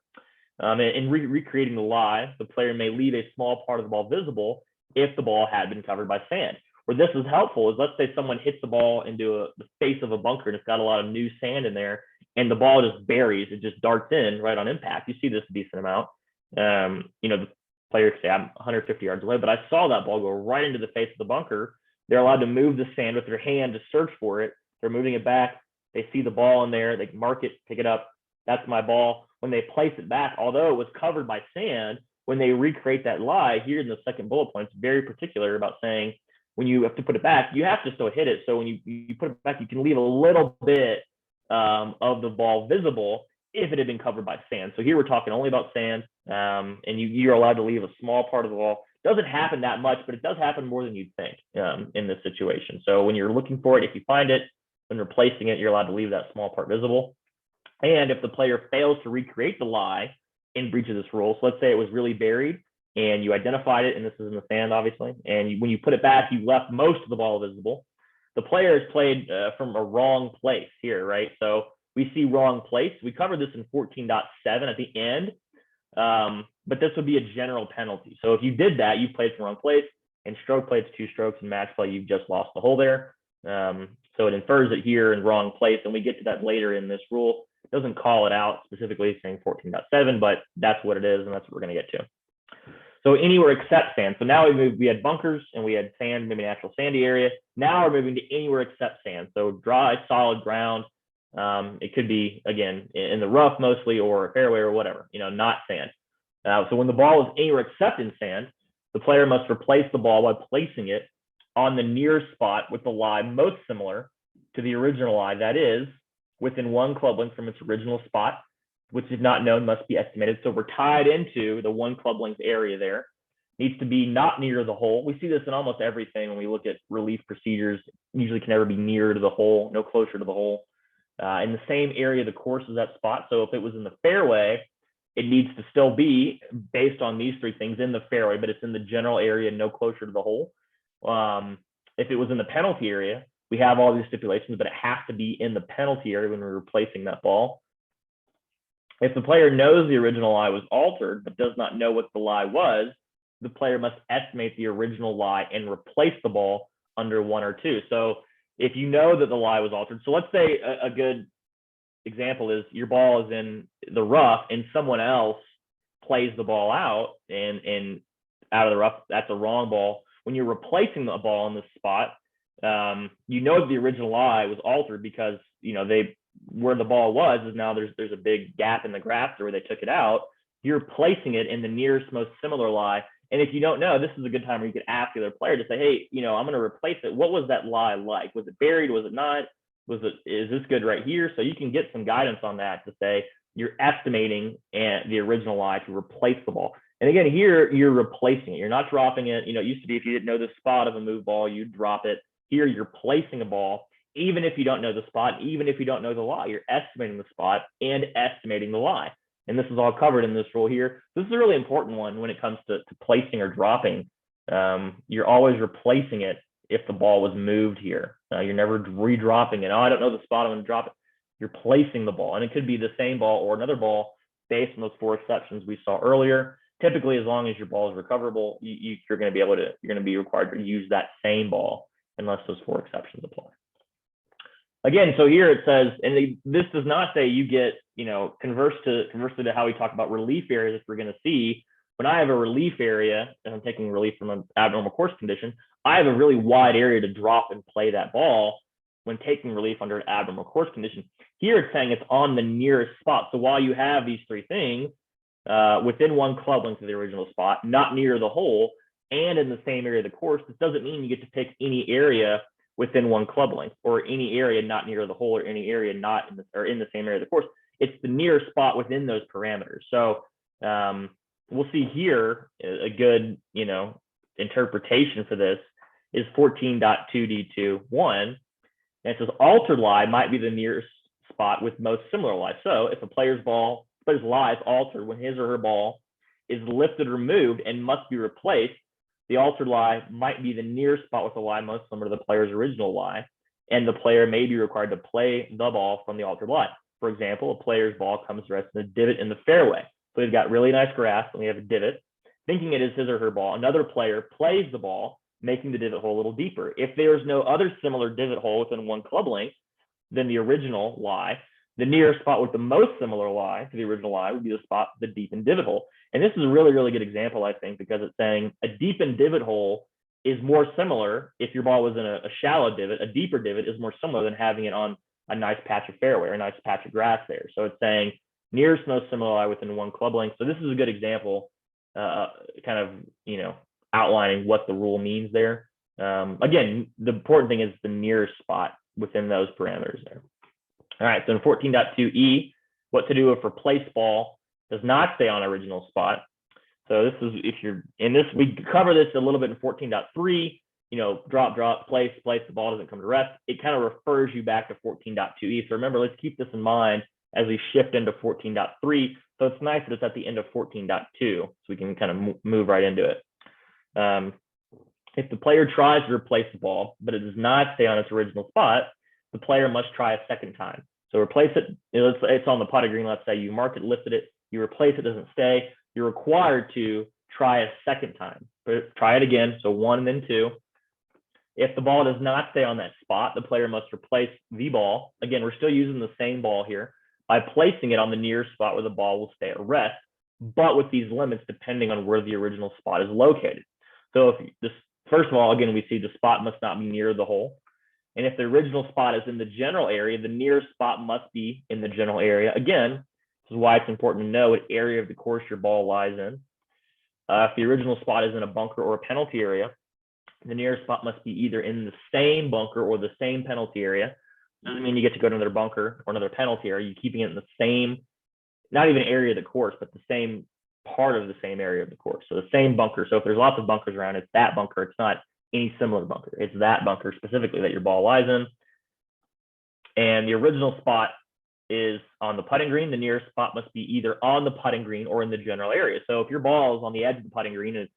And recreating the lie, the player may leave a small part of the ball visible if the ball had been covered by sand. Where this is helpful is, let's say someone hits the ball into the face of a bunker and it's got a lot of new sand in there, and the ball just buries, it just darts in right on impact. You see this a decent amount. The player could say, I'm 150 yards away, but I saw that ball go right into the face of the bunker. They're allowed to move the sand with their hand to search for it. They're moving it back. They see the ball in there. They can mark it, pick it up. That's my ball. When they place it back, although it was covered by sand, when they recreate that lie, here in the second bullet point, it's very particular about saying when you have to put it back, you have to still hit it. So when you put it back, you can leave a little bit of the ball visible if it had been covered by sand. So here we're talking only about sand, and you're allowed to leave a small part of the ball. Doesn't happen that much, but it does happen more than you'd think in this situation. So when you're looking for it, if you find it, when replacing it, you're allowed to leave that small part visible. And if the player fails to recreate the lie in breach of this rule, so let's say it was really buried and you identified it, and this is in the sand, obviously, and when you put it back, you left most of the ball visible. The player has played from a wrong place here, right? So we see wrong place. We covered this in 14.7 at the end, but this would be a general penalty. So if you did that, you played from the wrong place, and stroke play, it's 2 strokes, and match play, you've just lost the hole there. So it infers it here in wrong place, and we get to that later in this rule. It doesn't call it out specifically saying 14.7, but that's what it is, and that's what we're going to get to. So anywhere except sand. So now we had bunkers and we had sand, maybe natural sandy area. Now we're moving to anywhere except sand. So dry, solid ground. It could be, again, in the rough mostly, or a fairway or whatever, not sand. So when the ball is anywhere except in sand, the player must replace the ball by placing it on the near spot with the lie most similar to the original lie, that is, within 1 club length from its original spot, which is not known, must be estimated. So we're tied into the 1 club length area there. Needs to be not near the hole. We see this in almost everything when we look at relief procedures. Usually can never be near to the hole, no closer to the hole. In the same area of the course as that spot. So if it was in the fairway, it needs to still be based on these 3 things in the fairway, but it's in the general area, no closer to the hole. If it was in the penalty area, we have all these stipulations, but it has to be in the penalty area when we're replacing that ball. If the player knows the original lie was altered, but does not know what the lie was, the player must estimate the original lie and replace the ball under 1 or 2. So if you know that the lie was altered, so let's say a good example is your ball is in the rough and someone else plays the ball out and out of the rough, that's a wrong ball. when you're replacing the ball in this spot, you know the original lie was altered because where the ball was is now there's a big gap in the graph where they took it out. You're placing it in the nearest most similar lie. And if you don't know, this is a good time where you could ask the other player to say, hey, I'm going to replace it. What was that lie like? Was it buried? Was it not? Is this good right here? So you can get some guidance on that to say you're estimating the original lie to replace the ball. And again, here you're replacing it. You're not dropping it. It used to be if you didn't know the spot of a move ball, you'd drop it. Here you're placing a ball, even if you don't know the spot, even if you don't know the lie, you're estimating the spot and estimating the lie. And this is all covered in this rule here. This is a really important one when it comes to placing or dropping. You're always replacing it if the ball was moved here. You're never redropping it. Oh, I don't know the spot, I'm going to drop it. You're placing the ball. And it could be the same ball or another ball based on those 4 exceptions we saw earlier. Typically, as long as your ball is recoverable, you're going to be required to use that same ball unless those 4 exceptions apply. Again, so here it says, and this does not say you get, conversely to how we talk about relief areas, if we're going to see, when I have a relief area and I'm taking relief from an abnormal course condition, I have a really wide area to drop and play that ball when taking relief under an abnormal course condition. Here it's saying it's on the nearest spot. So while you have these 3 things within 1 club length of the original spot, not near the hole, and in the same area of the course, this doesn't mean you get to pick any area within 1 club length or any area not near the hole or any area not in the same area of the course. It's the nearest spot within those parameters. So we'll see here a good, interpretation for this is 14.2D2.1. And it says altered lie might be the nearest spot with most similar lie. So if a player's lie is altered when his or her ball is lifted or moved and must be replaced, the altered lie might be the nearest spot with a lie most similar to the player's original lie, and the player may be required to play the ball from the altered lie. For example, a player's ball comes to rest in a divot in the fairway. So we've got really nice grass and we have a divot. Thinking it is his or her ball, another player plays the ball, making the divot hole a little deeper. If there's no other similar divot hole within 1 club length than the original lie, the nearest spot with the most similar lie to the original lie would be the spot, the deepened divot hole. And this is a really, really good example, I think, because it's saying a deepened divot hole is more similar. If your ball was in a shallow divot, a deeper divot is more similar than having it on a nice patch of fairway or a nice patch of grass there. So it's saying nearest most similar lie within 1 club length. So this is a good example, kind of, outlining what the rule means there. Again, the important thing is the nearest spot within those parameters there. All right, so in 14.2E, what to do if replaced ball does not stay on original spot. So this is, if you're in this, we cover this a little bit in 14.3, drop, place, the ball doesn't come to rest. It kind of refers you back to 14.2E. So remember, let's keep this in mind as we shift into 14.3. So it's nice that it's at the end of 14.2, so we can kind of move right into it. If the player tries to replace the ball, but it does not stay on its original spot, the player must try a second time. So replace it, it's on the potted green, let's say you mark it, lifted it, you replace it, doesn't stay, you're required to try a second time. Try it again, so 1 and then 2. If the ball does not stay on that spot, the player must replace the ball. Again, we're still using the same ball here by placing it on the nearest spot where the ball will stay at rest, but with these limits depending on where the original spot is located. So if this, first of all, again, we see the spot must not be near the hole. And if the original spot is in the general area, the nearest spot must be in the general area. Again, this is why it's important to know what area of the course your ball lies in. If the original spot is in a bunker or a penalty area, the nearest spot must be either in the same bunker or the same penalty area. Doesn't mean you get to go to another bunker or another penalty area. You're keeping it in the same, not even area of the course, but the same part of the same area of the course. So the same bunker. So if there's lots of bunkers around, it's that bunker. It's not any similar bunker. It's that bunker specifically that your ball lies in. And the original spot is on the putting green. The nearest spot must be either on the putting green or in the general area. So if your ball is on the edge of the putting green and it's,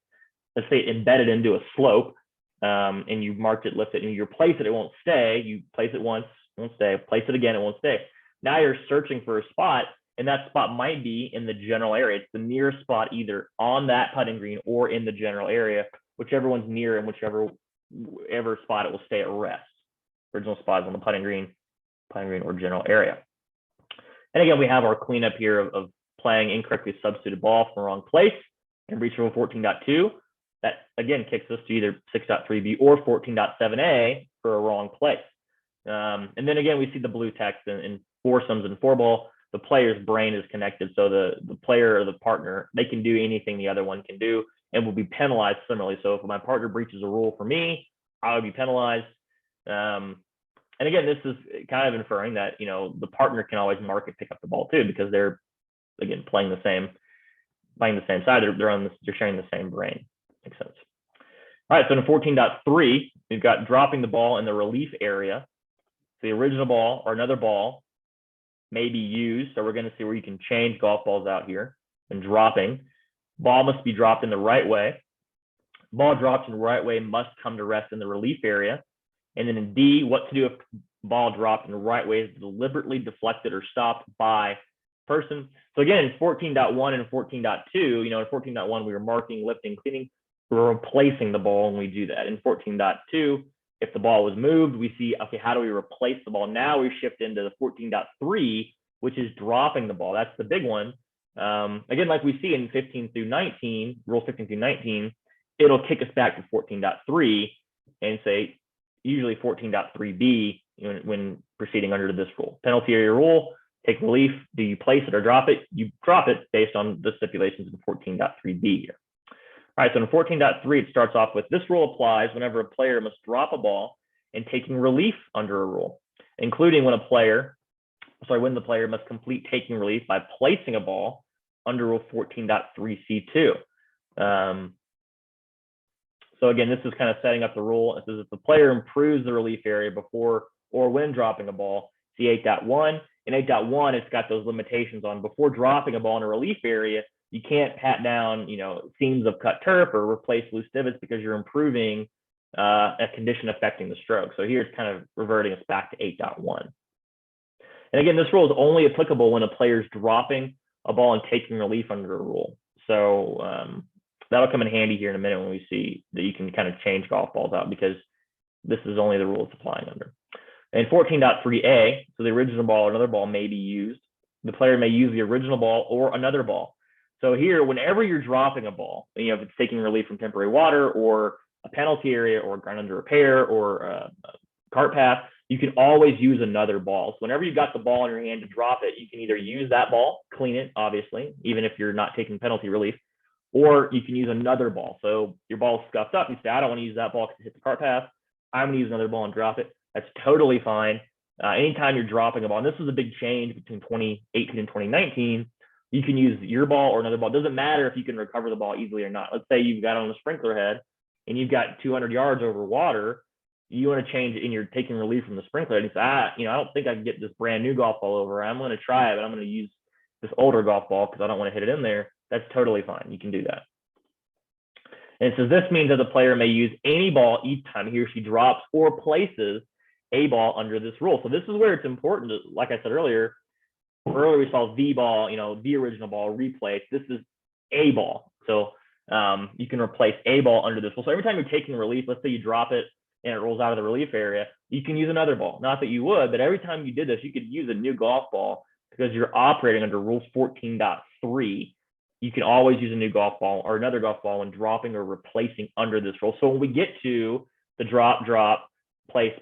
let's say, embedded into a slope, and you marked it, lift it, and you replace it, it won't stay. You place it once, it won't stay. Place it again, it won't stay. Now you're searching for a spot, and that spot might be in the general area. It's the nearest spot either on that putting green or in the general area, whichever one's near and whichever spot it will stay at rest. Original spot is on the putting green or general area. And again, we have our cleanup here of playing incorrectly substituted ball from the wrong place in breach rule 14.2. that again kicks us to either 6.3b or 14.7a for a wrong place. And then again, we see the blue text in foursomes and four ball. The player's brain is connected, so the player or the partner, they can do anything the other one can do and will be penalized similarly. So if my partner breaches a rule for me, I would be penalized. And again, this is kind of inferring that the partner can always mark it, pick up the ball too, because they're again playing the same side. They're sharing the same brain. Makes sense. All right, so in 14.3, we've got dropping the ball in the relief area. So the original ball or another ball may be used. So we're going to see where you can change golf balls out here. And dropping. Ball must be dropped in the right way. Ball dropped in the right way must come to rest in the relief area. And then in D, what to do if ball dropped in the right way is deliberately deflected or stopped by person. So again, in 14.1 and 14.2, in 14.1, we were marking, lifting, cleaning. We're replacing the ball when we do that. In 14.2, if the ball was moved, we see, okay, how do we replace the ball? Now we shift into the 14.3, which is dropping the ball. That's the big one. Again, like we see in 15 through 19, rule 15 through 19, it'll kick us back to 14.3 and say, usually 14.3b when proceeding under this rule. Penalty area rule, take relief. Do you place it or drop it? You drop it based on the stipulations in 14.3b here. All right, so in 14.3, it starts off with this rule applies whenever a player must drop a ball and taking relief under a rule, including when the player must complete taking relief by placing a ball under rule 14.3c2. So again, this is kind of setting up the rule. It says if the player improves the relief area before or when dropping a ball, see 8.1. In 8.1, it's got those limitations on before dropping a ball in a relief area, you can't pat down, seams of cut turf or replace loose divots because you're improving a condition affecting the stroke. So here it's kind of reverting us back to 8.1. And again, this rule is only applicable when a player is dropping a ball and taking relief under a rule. So that'll come in handy here in a minute when we see that you can kind of change golf balls out because this is only the rule it's applying under. And 14.3a, so the original ball or another ball may be used. The player may use the original ball or another ball. So here, whenever you're dropping a ball, if it's taking relief from temporary water or a penalty area or ground under repair or a cart path, you can always use another ball. So whenever you've got the ball in your hand to drop it, you can either use that ball, clean it, obviously, even if you're not taking penalty relief, or you can use another ball. So your ball's scuffed up. You say, I don't want to use that ball because it hits the cart path. I'm going to use another ball and drop it. That's totally fine. Anytime you're dropping a ball, and this was a big change between 2018 and 2019, you can use your ball or another ball. It doesn't matter if you can recover the ball easily or not. Let's say you've got on a sprinkler head and you've got 200 yards over water. You want to change it and you're taking relief from the sprinkler. And you say, I don't think I can get this brand new golf ball over. I'm going to try it, but I'm going to use this older golf ball because I don't want to hit it in there. That's totally fine. You can do that. And it says this means that the player may use any ball each time he or she drops or places a ball under this rule. So this is where it's important to, like I said earlier we saw the ball, the original ball replaced. This is a ball. So you can replace a ball under this rule. So every time you're taking relief, let's say you drop it and it rolls out of the relief area, you can use another ball. Not that you would, but every time you did this, you could use a new golf ball because you're operating under rule 14.3. You can always use a new golf ball or another golf ball when dropping or replacing under this rule. So when we get to the drop, place,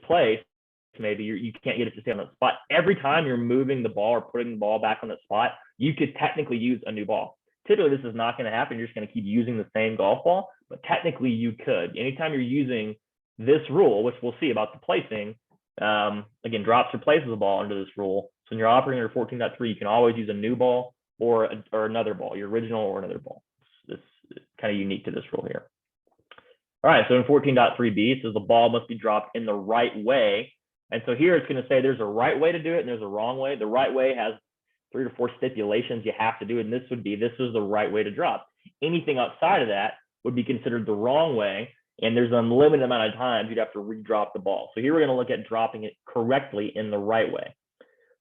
maybe you can't get it to stay on that spot. Every time you're moving the ball or putting the ball back on that spot, you could technically use a new ball. Typically, this is not going to happen. You're just going to keep using the same golf ball, but technically you could. Anytime you're using this rule, which we'll see about the placing, again, drops or places a ball under this rule. So when you're operating under 14.3, you can always use a new ball or another ball, your original or another ball. It's kind of unique to this rule here. All right, so in 14.3b, it says the ball must be dropped in the right way. And so here it's going to say there's a right way to do it and there's a wrong way. The right way has 3 or 4 stipulations you have to do, and this is the right way to drop. Anything outside of that would be considered the wrong way, and there's an unlimited amount of times you'd have to re-drop the ball. So here we're going to look at dropping it correctly in the right way.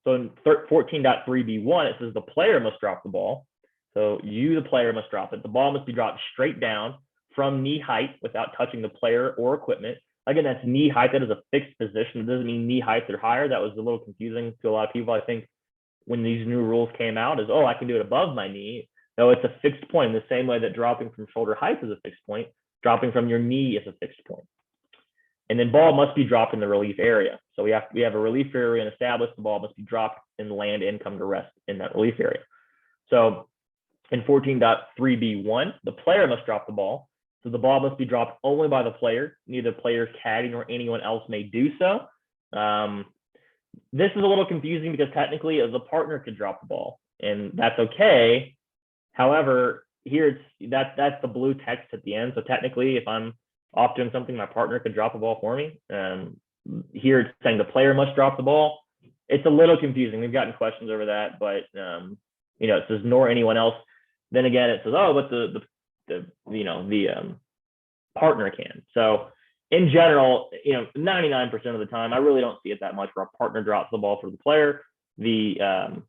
So in 14.3b1, it says the player must drop the ball. So you, the player, must drop it. The ball must be dropped straight down from knee height without touching the player or equipment. Again, that's knee height. That is a fixed position. It doesn't mean knee heights are higher. That was a little confusing to a lot of people, I think, when these new rules came out, is, I can do it above my knee. No, it's a fixed point in the same way that dropping from shoulder height is a fixed point. Dropping from your knee is a fixed point. And then ball must be dropped in the relief area. So we have a relief area and establish the ball must be dropped and land and come to rest in that relief area. So in 14.3b1, the player must drop the ball. So the ball must be dropped only by the player. Neither the player's caddy nor anyone else may do so. This is a little confusing because technically the partner could drop the ball, and that's okay. However, here that's the blue text at the end. So technically, if I'm off doing something, my partner could drop the ball for me. Here it's saying the player must drop the ball. It's a little confusing. We've gotten questions over that, but it says nor anyone else. Then again, it says, oh, but the partner can. So in general, 99% of the time, I really don't see it that much where a partner drops the ball for the player. The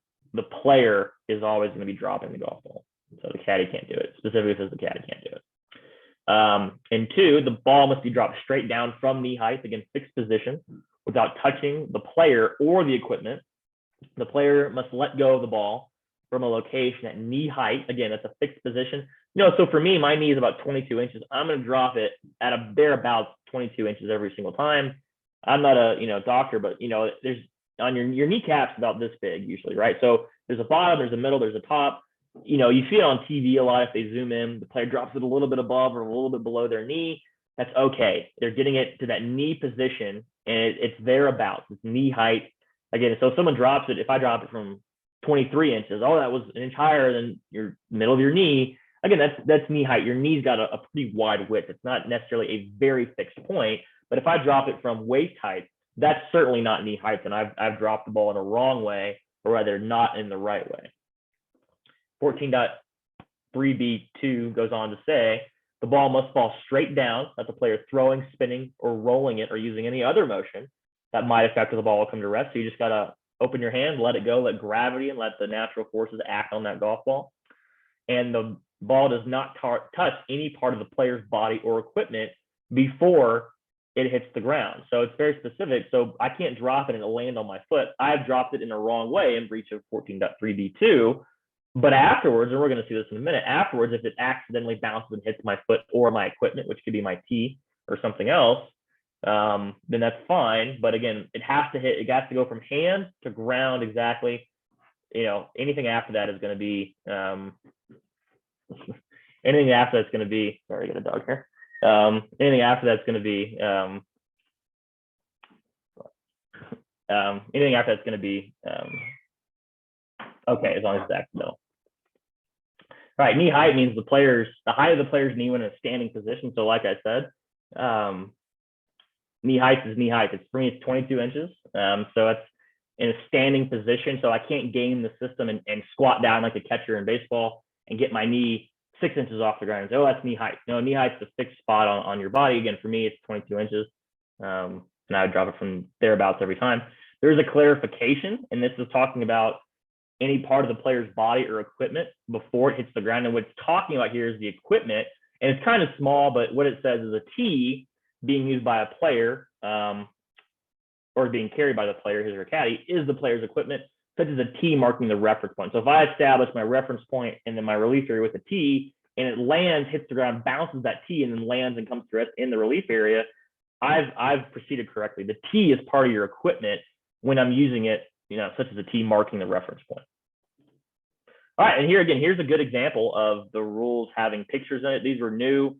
player is always going to be dropping the golf ball. So the caddy can't do it. Specifically says the caddy can't do it. And 2, the ball must be dropped straight down from knee height, again, fixed position, without touching the player or the equipment. The player must let go of the ball from a location at knee height. Again, that's a fixed position. So for me, my knee is about 22 inches. I'm going to drop it at thereabouts 22 inches every single time. I'm not a doctor, but there's on your kneecap's about this big usually, right? So there's a bottom, there's a middle, there's a top. You see it on TV a lot. If they zoom in, the player drops it a little bit above or a little bit below their knee. That's okay. They're getting it to that knee position, and it's thereabouts. It's knee height. Again, so if someone drops it, if I drop it from 23 inches, that was an inch higher than your middle of your knee. Again, that's knee height. Your knee's got a pretty wide width. It's not necessarily a very fixed point, but if I drop it from waist height, that's certainly not knee height, and I've dropped the ball in a wrong way, or rather not in the right way. 14.3b2 goes on to say, the ball must fall straight down, that the player throwing, spinning, or rolling it, or using any other motion that might affect the ball will come to rest. So you just got to open your hand, let it go, let gravity and let the natural forces act on that golf ball. And the ball does not touch any part of the player's body or equipment before it hits the ground. So it's very specific. So I can't drop it and it'll land on my foot. I've dropped it in a wrong way in breach of 14.3b2. But afterwards, and we're going to see this in a minute, afterwards, if it accidentally bounces and hits my foot or my equipment, which could be my tee or something else, then that's fine. But again, it has to go from hand to ground exactly. Anything after that is going to be, anything after that's going to be, sorry, I got a dog here. Anything after that's going to be, anything after that's going to be, okay, as long as it's accidental. All right, knee height means the height of the player's knee when in a standing position. So like I said, knee height is knee height. For me, it's 22 inches. So it's in a standing position. So I can't game the system and squat down like a catcher in baseball and get my knee 6 inches off the ground and say, oh, that's knee height. No, knee height's a fixed spot on your body. Again, for me, it's 22 inches. And I would drop it from thereabouts every time. There's a clarification, and this is talking about any part of the player's body or equipment before it hits the ground. And what it's talking about here is the equipment, and it's kind of small, but what it says is a tee being used by a player or being carried by the player, his or her caddy, is the player's equipment, such as a tee marking the reference point. So if I establish my reference point and then my relief area with a tee, and it lands, hits the ground, bounces that tee, and then lands and comes to rest in the relief area, I've proceeded correctly. The tee is part of your equipment when I'm using it, such as a tee marking the reference point. All right, and here's a good example of the rules having pictures in it. These were new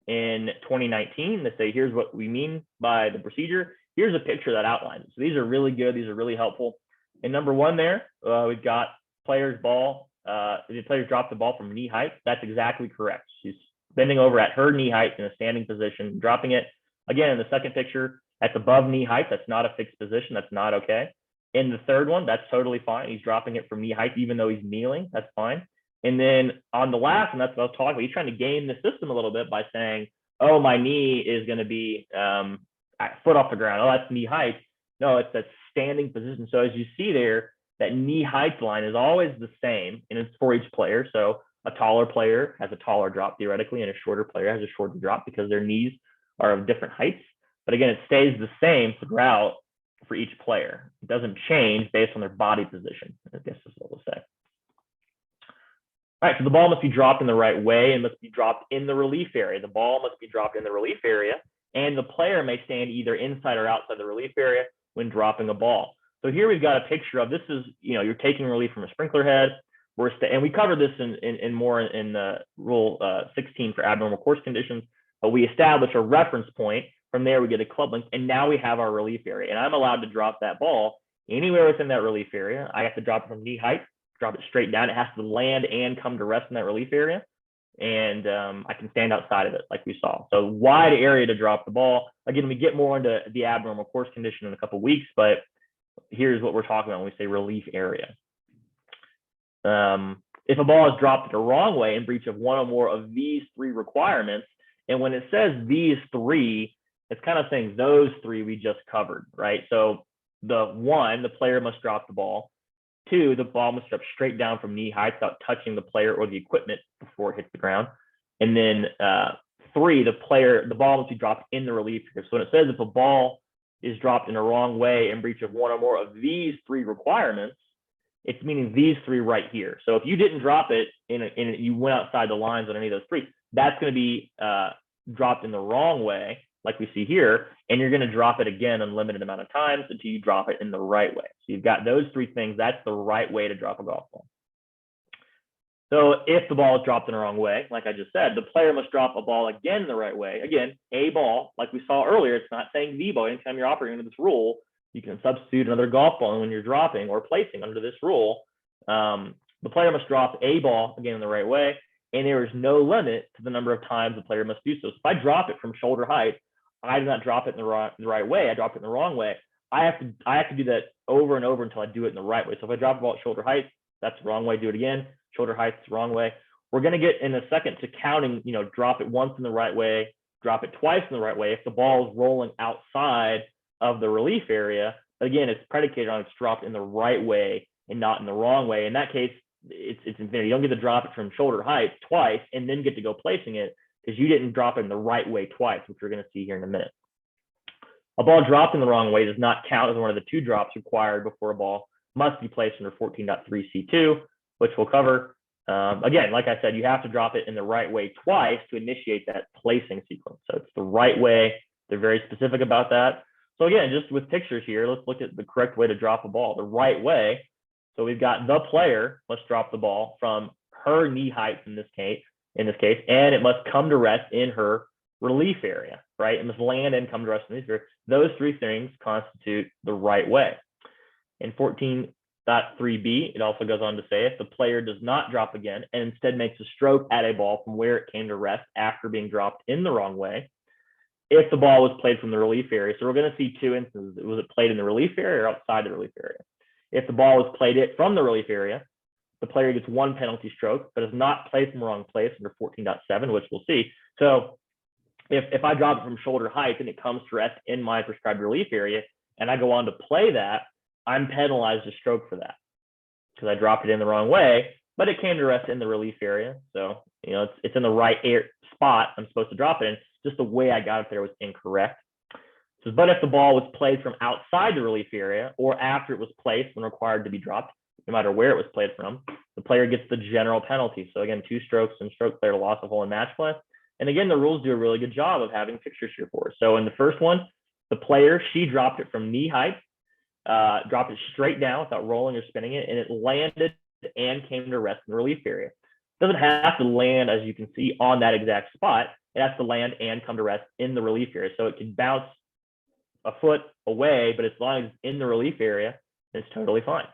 in 2019. They say, here's what we mean by the procedure. Here's a picture that outlines it. So these are really good. These are really helpful. In number 1 there, we've got the players drop the ball from knee height. That's exactly correct. She's bending over at her knee height in a standing position, dropping it. Again, in the second picture, that's above knee height. That's not a fixed position. That's not okay. In the third one, that's totally fine. He's dropping it from knee height, even though he's kneeling. That's fine. And then on the last, and that's what I was talking about, he's trying to game the system a little bit by saying, oh, my knee is going to be foot off the ground. Oh, that's knee height. No, it's that standing position. So as you see there, that knee height line is always the same, and it's for each player. So a taller player has a taller drop theoretically, and a shorter player has a shorter drop because their knees are of different heights. But again, it stays the same throughout for each player. It doesn't change based on their body position, I guess is what we'll say. All right, so the ball must be dropped in the right way and must be dropped in the relief area. The ball must be dropped in the relief area, and the player may stand either inside or outside the relief area when dropping a ball. So here we've got a picture of this is, you're taking relief from a sprinkler head. And we covered this in more in Rule 16 for abnormal course conditions, but we establish a reference point. From there, we get a club length, and now we have our relief area. And I'm allowed to drop that ball anywhere within that relief area. I have to drop it from knee height, drop it straight down. It has to land and come to rest in that relief area. And I can stand outside of it like we saw. So wide area to drop the ball. Again, we get more into the abnormal course condition in a couple of weeks, but here's what we're talking about when we say relief area. If a ball is dropped the wrong way in breach of one or more of these three requirements, and when it says these three, it's kind of saying those three we just covered, right? So the player must drop the ball. 2, the ball must drop straight down from knee height without touching the player or the equipment before it hits the ground. And then 3, the ball must be dropped in the relief area. So when it says if a ball is dropped in the wrong way in breach of one or more of these three requirements, it's meaning these three right here. So if you didn't drop it you went outside the lines on any of those three, that's going to be dropped in the wrong way, like we see here, and you're going to drop it again an unlimited amount of times until you drop it in the right way. So you've got those three things. That's the right way to drop a golf ball. So if the ball is dropped in the wrong way, like I just said, the player must drop a ball again the right way. Again, a ball, like we saw earlier, it's not saying the ball. Anytime you're operating under this rule, you can substitute another golf ball when you're dropping or placing under this rule. The player must drop a ball again in the right way, and there is no limit to the number of times the player must do so. So if I drop it from shoulder height, I do not drop it in the right way. I drop it in the wrong way. I have to do that over and over until I do it in the right way. So if I drop the ball at shoulder height, that's the wrong way. Do it again. Shoulder height, the wrong way. We're going to get in a second to counting. Drop it once in the right way, drop it twice in the right way. If the ball is rolling outside of the relief area, again, it's predicated on it's dropped in the right way and not in the wrong way. In that case, it's infinity. You don't get to drop it from shoulder height twice and then get to go placing it because you didn't drop it in the right way twice, which we're going to see here in a minute. A ball dropped in the wrong way does not count as one of the 2 drops required before a ball must be placed under 14.3C2, which we'll cover. Again, like I said, you have to drop it in the right way twice to initiate that placing sequence. So it's the right way. They're very specific about that. So again, just with pictures here, let's look at the correct way to drop a ball, the right way. So we've got the player must drop the ball from her knee height in this case, and it must come to rest in her relief area, right? It must land and come to rest in this area. Those 3 things constitute the right way. In 14.3b, it also goes on to say if the player does not drop again and instead makes a stroke at a ball from where it came to rest after being dropped in the wrong way, if the ball was played from the relief area. So we're going to see 2 instances. Was it played in the relief area or outside the relief area? If the ball was played from the relief area, the player gets 1 penalty stroke, but is not placed in the wrong place under 14.7, which we'll see. So if I drop it from shoulder height and it comes to rest in my prescribed relief area, and I go on to play that, I'm penalized a stroke for that because I dropped it in the wrong way, but it came to rest in the relief area. So, it's in the right spot I'm supposed to drop it in. Just the way I got it there was incorrect. So, but if the ball was played from outside the relief area or after it was placed when required to be dropped, no matter where it was played from, the player gets the general penalty. So again, 2 strokes and stroke player loss of hole in match play. And again, the rules do a really good job of having pictures here for us. So in the first one, the player, she dropped it from knee height, dropped it straight down without rolling or spinning it, and it landed and came to rest in the relief area. It doesn't have to land, as you can see, on that exact spot. It has to land and come to rest in the relief area. So it can bounce a foot away, but as long as it's in the relief area, it's totally fine.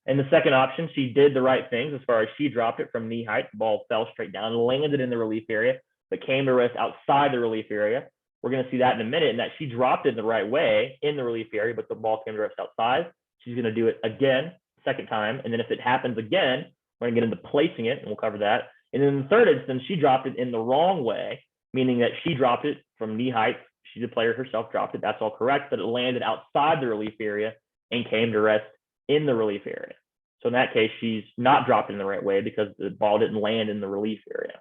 And the second option, she did the right things as far as she dropped it from knee height. The ball fell straight down, landed in the relief area, but came to rest outside the relief area. We're going to see that in a minute, and that she dropped it in the right way in the relief area, but the ball came to rest outside. She's going to do it again, second time. And then if it happens again, we're going to get into placing it, and we'll cover that. And in the third instance, she dropped it in the wrong way, meaning that she dropped it from knee height. She, the player herself, dropped it. That's all correct, but it landed outside the relief area and came to rest in the relief area. So in that case, she's not dropped in the right way because the ball didn't land in the relief area.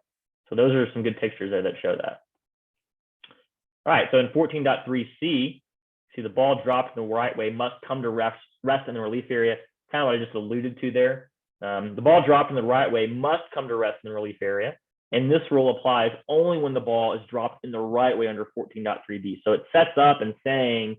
So those are some good pictures there that show that. All right, so in 14.3c, see the ball dropped in the right way must come to rest in the relief area, kind of what I just alluded to there. The ball dropped in the right way must come to rest in the relief area. And this rule applies only when the ball is dropped in the right way under 14.3b. So it sets up and saying,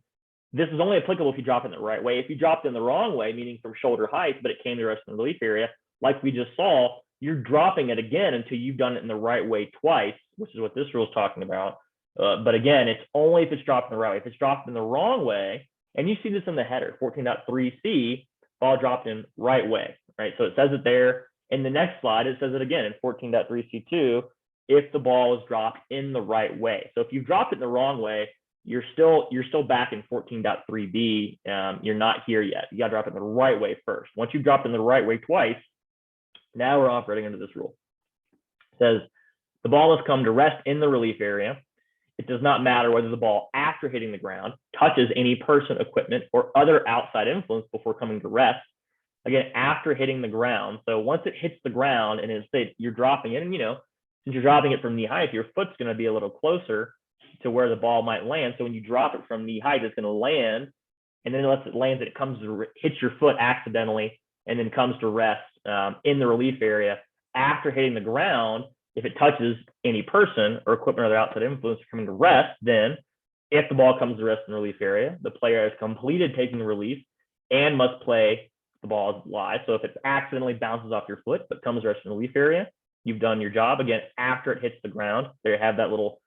this is only applicable if you drop it in the right way. If you dropped in the wrong way, meaning from shoulder height, but it came to rest in the relief area, like we just saw, you're dropping it again until you've done it in the right way twice, which is what this rule is talking about. But again, it's only if it's dropped in the right way. If it's dropped in the wrong way, and you see this in the header, 14.3c, ball dropped in right way, right? So it says it there. In the next slide, it says it again in 14.3c2, if the ball is dropped in the right way. So if you've dropped it in the wrong way, you're still back in 14.3b. You're not here yet. You got to drop it in the right way first. Once you've dropped in the right way twice, now we're operating under this rule. It says the ball must come to rest in the relief area. It does not matter whether the ball, after hitting the ground, touches any person, equipment, or other outside influence before coming to rest. Again, after hitting the ground. So once it hits the ground and you're dropping it, and since you're dropping it from knee height, your foot's going to be a little closer to where the ball might land. So when you drop it from knee height, it's going to land, and then unless it lands, it comes to hits your foot accidentally, and then comes to rest in the relief area. After hitting the ground, if it touches any person or equipment or other outside influence coming to rest, then if the ball comes to rest in the relief area, the player has completed taking the relief and must play the ball live. So if it accidentally bounces off your foot but comes to rest in the relief area, you've done your job. Again, after it hits the ground, they have that little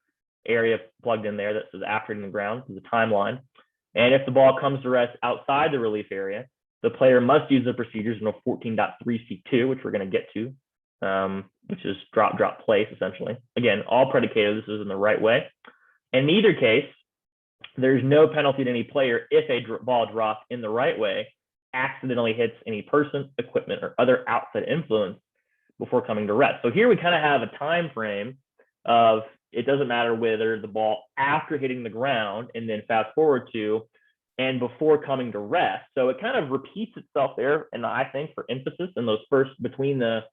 area plugged in there that says after hitting the ground. There's a timeline. And if the ball comes to rest outside the relief area, the player must use the procedures in 14.3c2, which we're going to get to, which is drop, drop, place, essentially. Again, all predicated, this is in the right way. In either case, there's no penalty to any player if a ball dropped in the right way accidentally hits any person, equipment, or other outside influence before coming to rest. So here we kind of have a time frame of it doesn't matter whether the ball after hitting the ground and then fast forward to and before coming to rest. So it kind of repeats itself there, and I think for emphasis in those first between the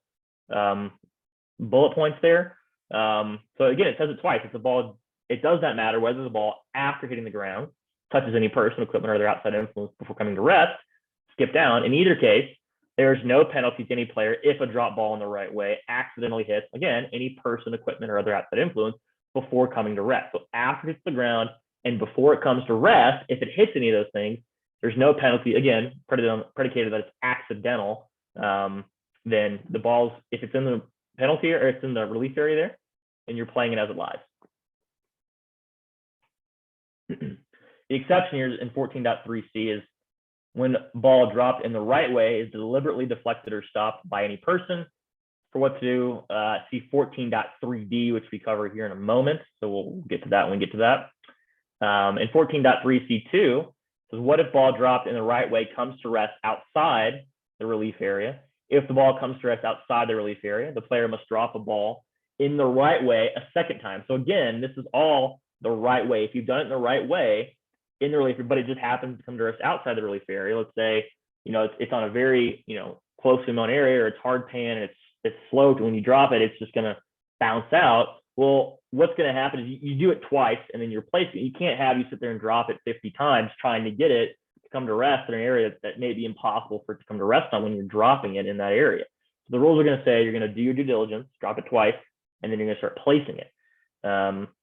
bullet points there. So again, it says it twice. It's the ball. It does not matter whether the ball after hitting the ground touches any person, equipment, or other outside influence before coming to rest. Skip down. In either case, there's no penalty to any player if a drop ball in the right way accidentally hits, again, any person, equipment, or other outside influence before coming to rest. So after it hits the ground and before it comes to rest, if it hits any of those things, there's no penalty. Again, predicated that it's accidental. Then the ball's, if it's in the penalty or it's in the relief area there, and you're playing it as it lies. The exception here in 14.3c is when ball dropped in the right way is deliberately deflected or stopped by any person. For what to do, see 14.3d, which we cover here in a moment. So we'll get to that when we get to that. In 14.3c2, says what if ball dropped in the right way comes to rest outside the relief area? If the ball comes to rest outside the relief area, the player must drop a ball in the right way a second time. So again, this is all the right way. If you've done it in the right way in the relief area, but it just happens to come to rest outside the relief area, let's say, it's on a very, closely known area, or it's hard pan and it's sloped. When you drop it, it's just going to bounce out. Well, what's going to happen is you do it twice and then you're placing it. You can't have you sit there and drop it 50 times trying to get it to come to rest in an area that may be impossible for it to come to rest on when you're dropping it in that area. So the rules are going to say you're going to do your due diligence, drop it twice, and then you're going to start placing it.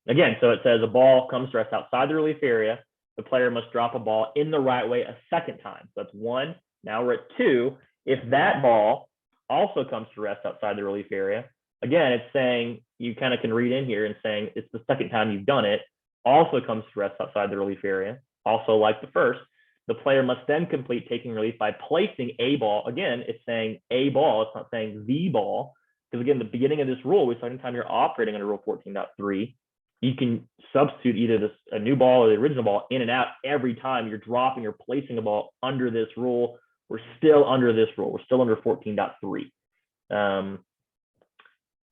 Again, so it says a ball comes to rest outside the relief area. The player must drop a ball in the right way a second time. So that's one. Now we're at two. If that ball also comes to rest outside the relief area, again, it's saying you kind of can read in here and saying it's the second time you've done it, also comes to rest outside the relief area, also like the first. The player must then complete taking relief by placing a ball. Again, it's saying a ball. It's not saying the ball. Because again, the beginning of this rule, we said anytime you're operating under Rule 14.3, you can substitute either a new ball or the original ball in and out every time you're dropping or placing a ball under this rule. We're still under this rule. We're still under 14.3.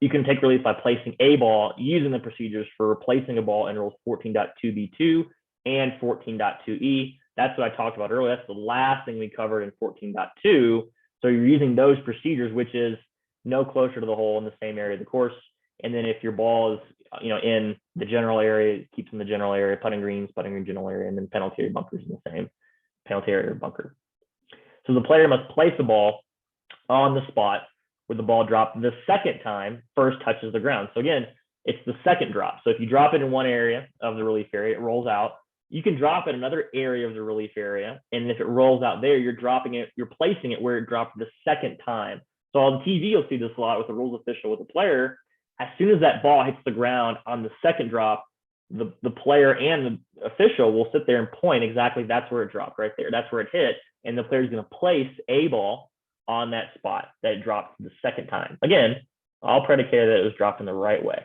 You can take relief by placing a ball using the procedures for replacing a ball in Rules 14.2b2 and 14.2e. That's what I talked about earlier. That's the last thing we covered in 14.2. So you're using those procedures, which is no closer to the hole in the same area of the course. And then if your ball is, in the general area, it keeps in the general area, putting green general area, and then penalty area bunkers in the same penalty area or bunker. So the player must place the ball on the spot where the ball dropped the second time first touches the ground. So again, it's the second drop. So if you drop it in one area of the relief area, it rolls out. You can drop it in another area of the relief area. And if it rolls out there, you're dropping it, you're placing it where it dropped the second time. So on TV, you'll see this a lot with the rules official with the player. As soon as that ball hits the ground on the second drop, the player and the official will sit there and point exactly that's where it dropped right there. That's where it hit. And the player is going to place a ball on that spot that it dropped the second time. Again, all predicated that it was dropped in the right way.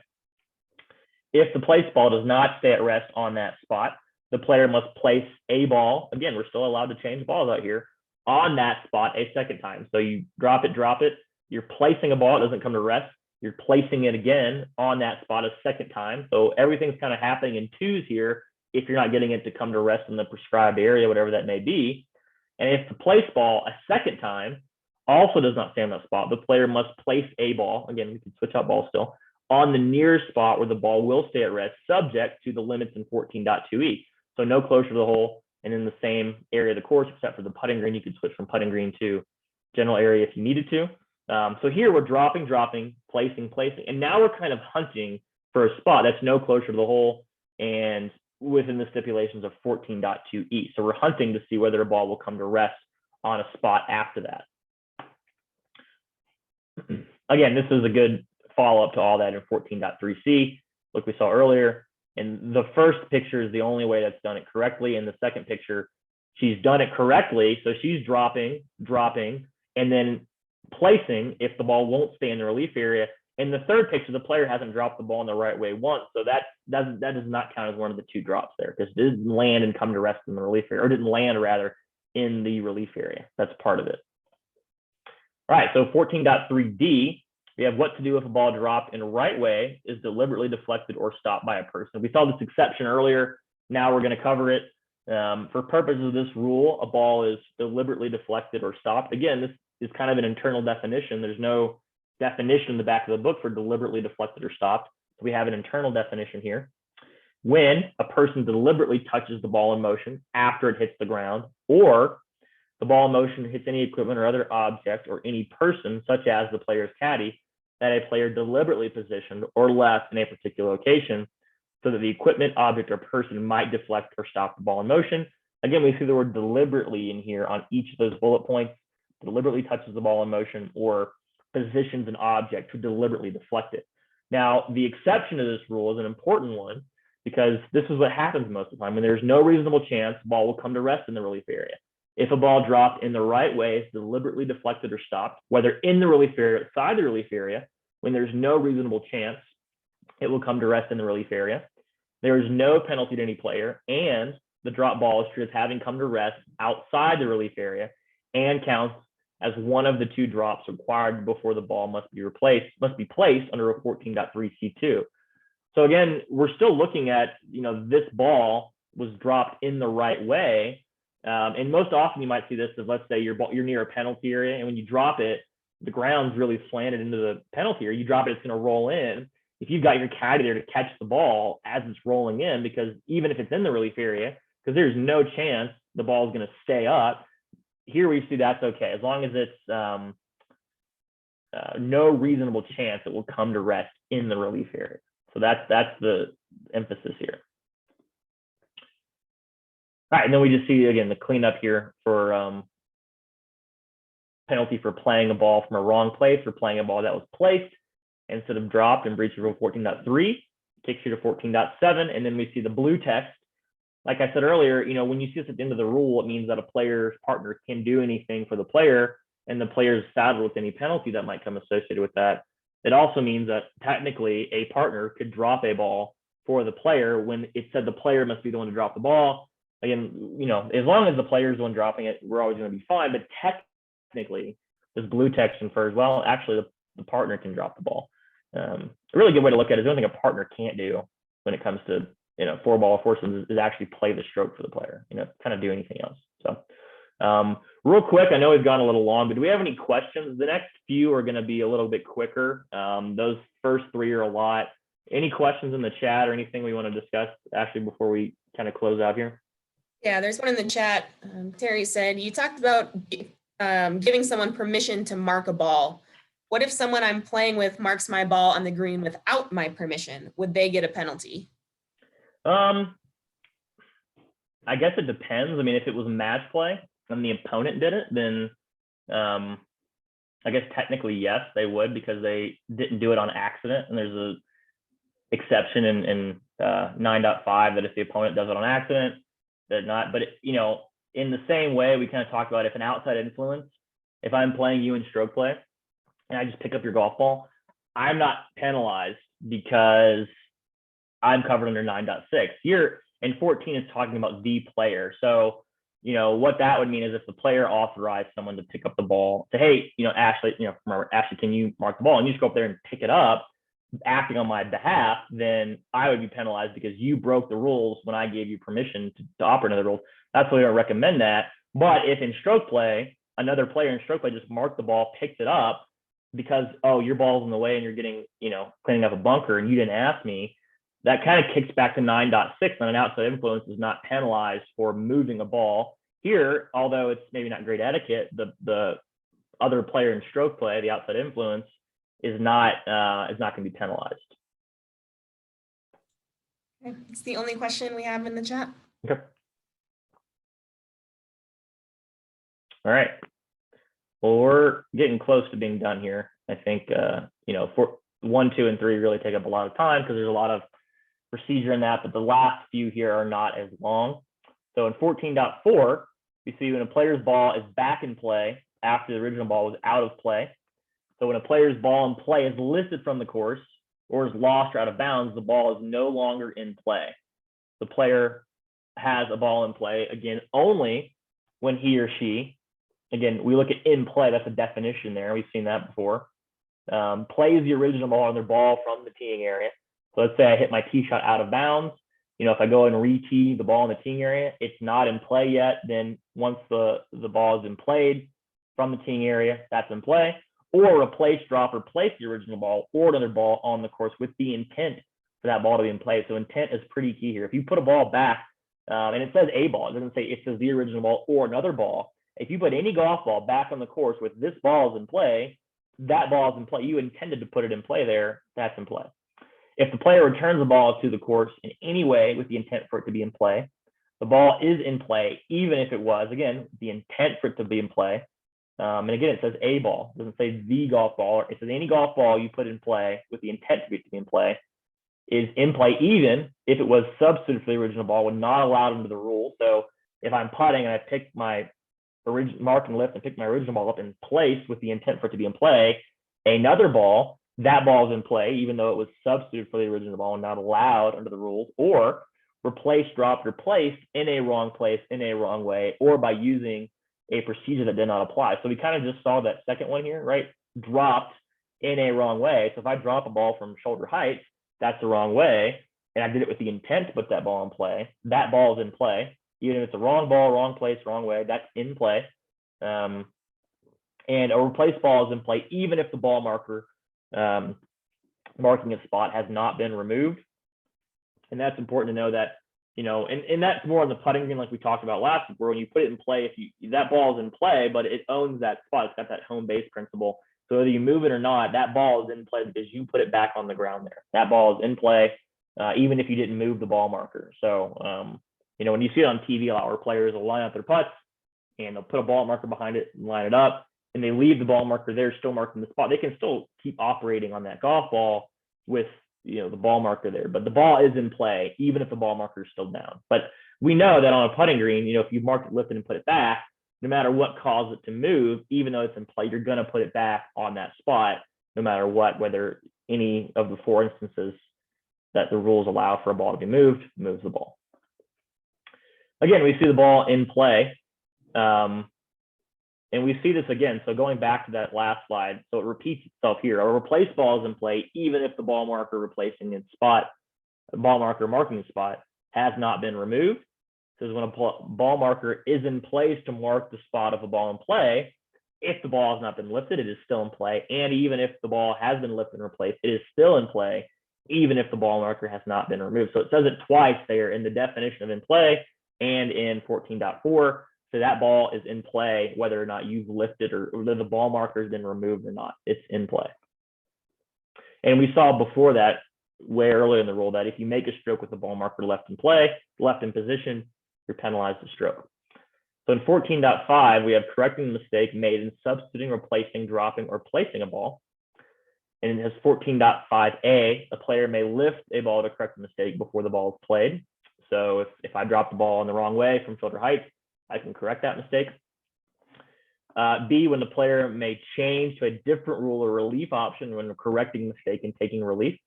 If the place ball does not stay at rest on that spot, the player must place a ball. Again, we're still allowed to change balls out here on that spot a second time. So you drop it. You're placing a ball. It doesn't come to rest. You're placing it again on that spot a second time. So everything's kind of happening in twos here if you're not getting it to come to rest in the prescribed area, whatever that may be. And if the place ball a second time also does not stay on that spot, the player must place a ball. Again, we can switch out balls still on the nearest spot where the ball will stay at rest, subject to the limits in 14.2e. So no closer to the hole and in the same area of the course, except for the putting green. You could switch from putting green to general area if you needed to. So here we're dropping, placing. And now we're kind of hunting for a spot that's no closer to the hole and within the stipulations of 14.2e. So we're hunting to see whether a ball will come to rest on a spot after that. Again, this is a good follow-up to all that in 14.3c, like we saw earlier. And the first picture is the only way that's done it correctly. In the second picture, she's done it correctly. So she's dropping, and then placing if the ball won't stay in the relief area. In the third picture, the player hasn't dropped the ball in the right way once. So that does not count as one of the two drops there, because it didn't land and come to rest in the relief area, or didn't land rather in the relief area. That's part of it. All right, so 14.3d, we have what to do if a ball dropped in the right way is deliberately deflected or stopped by a person. We saw this exception earlier. Now we're going to cover it. For purposes of this rule, a ball is deliberately deflected or stopped. Again, this is kind of an internal definition. There's no definition in the back of the book for deliberately deflected or stopped. So we have an internal definition here. When a person deliberately touches the ball in motion after it hits the ground, or the ball in motion hits any equipment or other object or any person, such as the player's caddy, that a player deliberately positioned or left in a particular location so that the equipment, object, or person might deflect or stop the ball in motion. Again, we see the word deliberately in here on each of those bullet points. Deliberately touches the ball in motion or positions an object to deliberately deflect it. Now, the exception to this rule is an important one, because this is what happens most of the time. When there's no reasonable chance, the ball will come to rest in the relief area. If a ball dropped in the right way, it's deliberately deflected or stopped, whether in the relief area or outside the relief area, when there's no reasonable chance, it will come to rest in the relief area. There is no penalty to any player, and the drop ball is treated as having come to rest outside the relief area and counts as one of the two drops required before the ball must be placed under a 14.3c2. So again, we're still looking at, this ball was dropped in the right way. And most often you might see this as, let's say you're near a penalty area, and when you drop it, the ground's really slanted into the penalty area. You drop it, it's going to roll in. If you've got your caddy there to catch the ball as it's rolling in, because even if it's in the relief area, because there's no chance the ball is going to stay up, here we see that's okay. As long as it's no reasonable chance it will come to rest in the relief area. So that's the emphasis here. All right, and then we just see, again, the cleanup here for penalty for playing a ball from a wrong place, or playing a ball that was placed instead of dropped in breach of rule 14.3, takes you to 14.7, and then we see the blue text. Like I said earlier, when you see this at the end of the rule, it means that a player's partner can do anything for the player, and the player is saddled with any penalty that might come associated with that. It also means that technically a partner could drop a ball for the player when it said the player must be the one to drop the ball. Again, as long as the player is the one dropping it, we're always going to be fine. But technically, this blue text infers, well, actually the partner can drop the ball. A really good way to look at it is the only thing a partner can't do when it comes to four ball or foursomes is actually play the stroke for the player. Kind of do anything else. So, real quick, I know we've gone a little long, but do we have any questions? The next few are going to be a little bit quicker. Those first three are a lot. Any questions in the chat or anything we want to discuss actually before we kind of close out here? Yeah, there's one in the chat. Terry said, you talked about giving someone permission to mark a ball. What if someone I'm playing with marks my ball on the green without my permission? Would they get a penalty? I guess it depends. I mean, if it was match play and the opponent did it, then I guess technically yes, they would, because they didn't do it on accident. And there's a exception in 9.5 that if the opponent does it on accident, they're not. But in the same way, we kind of talked about if an outside influence, if I'm playing you in stroke play and I just pick up your golf ball, I'm not penalized because I'm covered under 9.6. Here in 14 is talking about the player. So, what that would mean is if the player authorized someone to pick up the ball, say, hey, Ashley, Ashley, can you mark the ball? And you just go up there and pick it up, acting on my behalf, then I would be penalized because you broke the rules when I gave you permission to operate under the rules. That's why we don't recommend that. But if in stroke play, another player in stroke play just marked the ball, picked it up because, your ball's in the way and you're getting, cleaning up a bunker and you didn't ask me, that kind of kicks back to 9.6, and an outside influence is not penalized for moving a ball. Here, although it's maybe not great etiquette, the other player in stroke play, the outside influence, is not going to be penalized. Okay. It's the only question we have in the chat. Okay. All right. Well, we're getting close to being done here. I think, for 1, 2, and 3 really take up a lot of time because there's a lot of procedure in that, but the last few here are not as long. So in 14.4, we see when a player's ball is back in play after the original ball was out of play. So when a player's ball in play is lifted from the course or is lost or out of bounds, the ball is no longer in play. The player has a ball in play, again, only when he or she, again, we look at in play, that's a definition there. We've seen that before. Plays the original ball on their ball from the teeing area. So let's say I hit my tee shot out of bounds. If I go and re-tee the ball in the teeing area, it's not in play yet. Then once the ball has been played from the teeing area, that's in play. Or replace, drop, or place the original ball or another ball on the course with the intent for that ball to be in play. So intent is pretty key here. If you put a ball back, and it says a ball, it doesn't say, it says the original ball or another ball. If you put any golf ball back on the course with this ball is in play, that ball is in play. You intended to put it in play there, that's in play. If the player returns the ball to the course in any way with the intent for it to be in play, the ball is in play, even if it was, again, the intent for it to be in play. And again, it says a ball. It doesn't say the golf ball. It says any golf ball you put in play with the intent to be in play is in play, even if it was substituted for the original ball, would not allow under the rule. So if I'm putting and I pick my original mark and lift and pick my original ball up in place with the intent for it to be in play, another ball, that ball is in play, even though it was substituted for the original ball and not allowed under the rules, or replaced, dropped, or placed in a wrong place, in a wrong way, or by using a procedure that did not apply. So we kind of just saw that second one here, right? Dropped in a wrong way. So if I drop a ball from shoulder height, that's the wrong way, and I did it with the intent to put that ball in play, that ball is in play. Even if it's a wrong ball, wrong place, wrong way, that's in play. And a replaced ball is in play, even if the ball marker marking a spot has not been removed. And that's important to know that, and that's more on the putting green, like we talked about last week, where when you put it in play, if that ball is in play, but it owns that spot, it's got that home base principle. So whether you move it or not, that ball is in play because you put it back on the ground there. That ball is in play, even if you didn't move the ball marker. So, when you see it on TV a lot where players will line up their putts and they'll put a ball marker behind it and line it up, and they leave the ball marker there, still marking the spot, they can still keep operating on that golf ball with, the ball marker there. But the ball is in play, even if the ball marker is still down. But we know that on a putting green, if you mark it, lift it, and put it back, no matter what caused it to move, even though it's in play, you're going to put it back on that spot, no matter what, whether any of the 4 instances that the rules allow for a ball to be moved, moves the ball. Again, we see the ball in play. And we see this again. So going back to that last slide, so it repeats itself here. A replaced ball is in play, even if the ball marker replacing its spot, the ball marker marking the spot, has not been removed. So when a ball marker is in place to mark the spot of a ball in play, if the ball has not been lifted, it is still in play. And even if the ball has been lifted and replaced, it is still in play, even if the ball marker has not been removed. So it says it twice there in the definition of in play and in 14.4. So that ball is in play, whether or not you've lifted or whether the ball marker has been removed or not. It's in play. And we saw before that, way earlier in the rule, that if you make a stroke with the ball marker left in play, left in position, you're penalized a stroke. So in 14.5, we have correcting the mistake made in substituting, replacing, dropping, or placing a ball. And it has 14.5a, a player may lift a ball to correct the mistake before the ball is played. So if I drop the ball in the wrong way from shoulder height, I can correct that mistake. B, when the player may change to a different rule or relief option when correcting mistake and taking relief,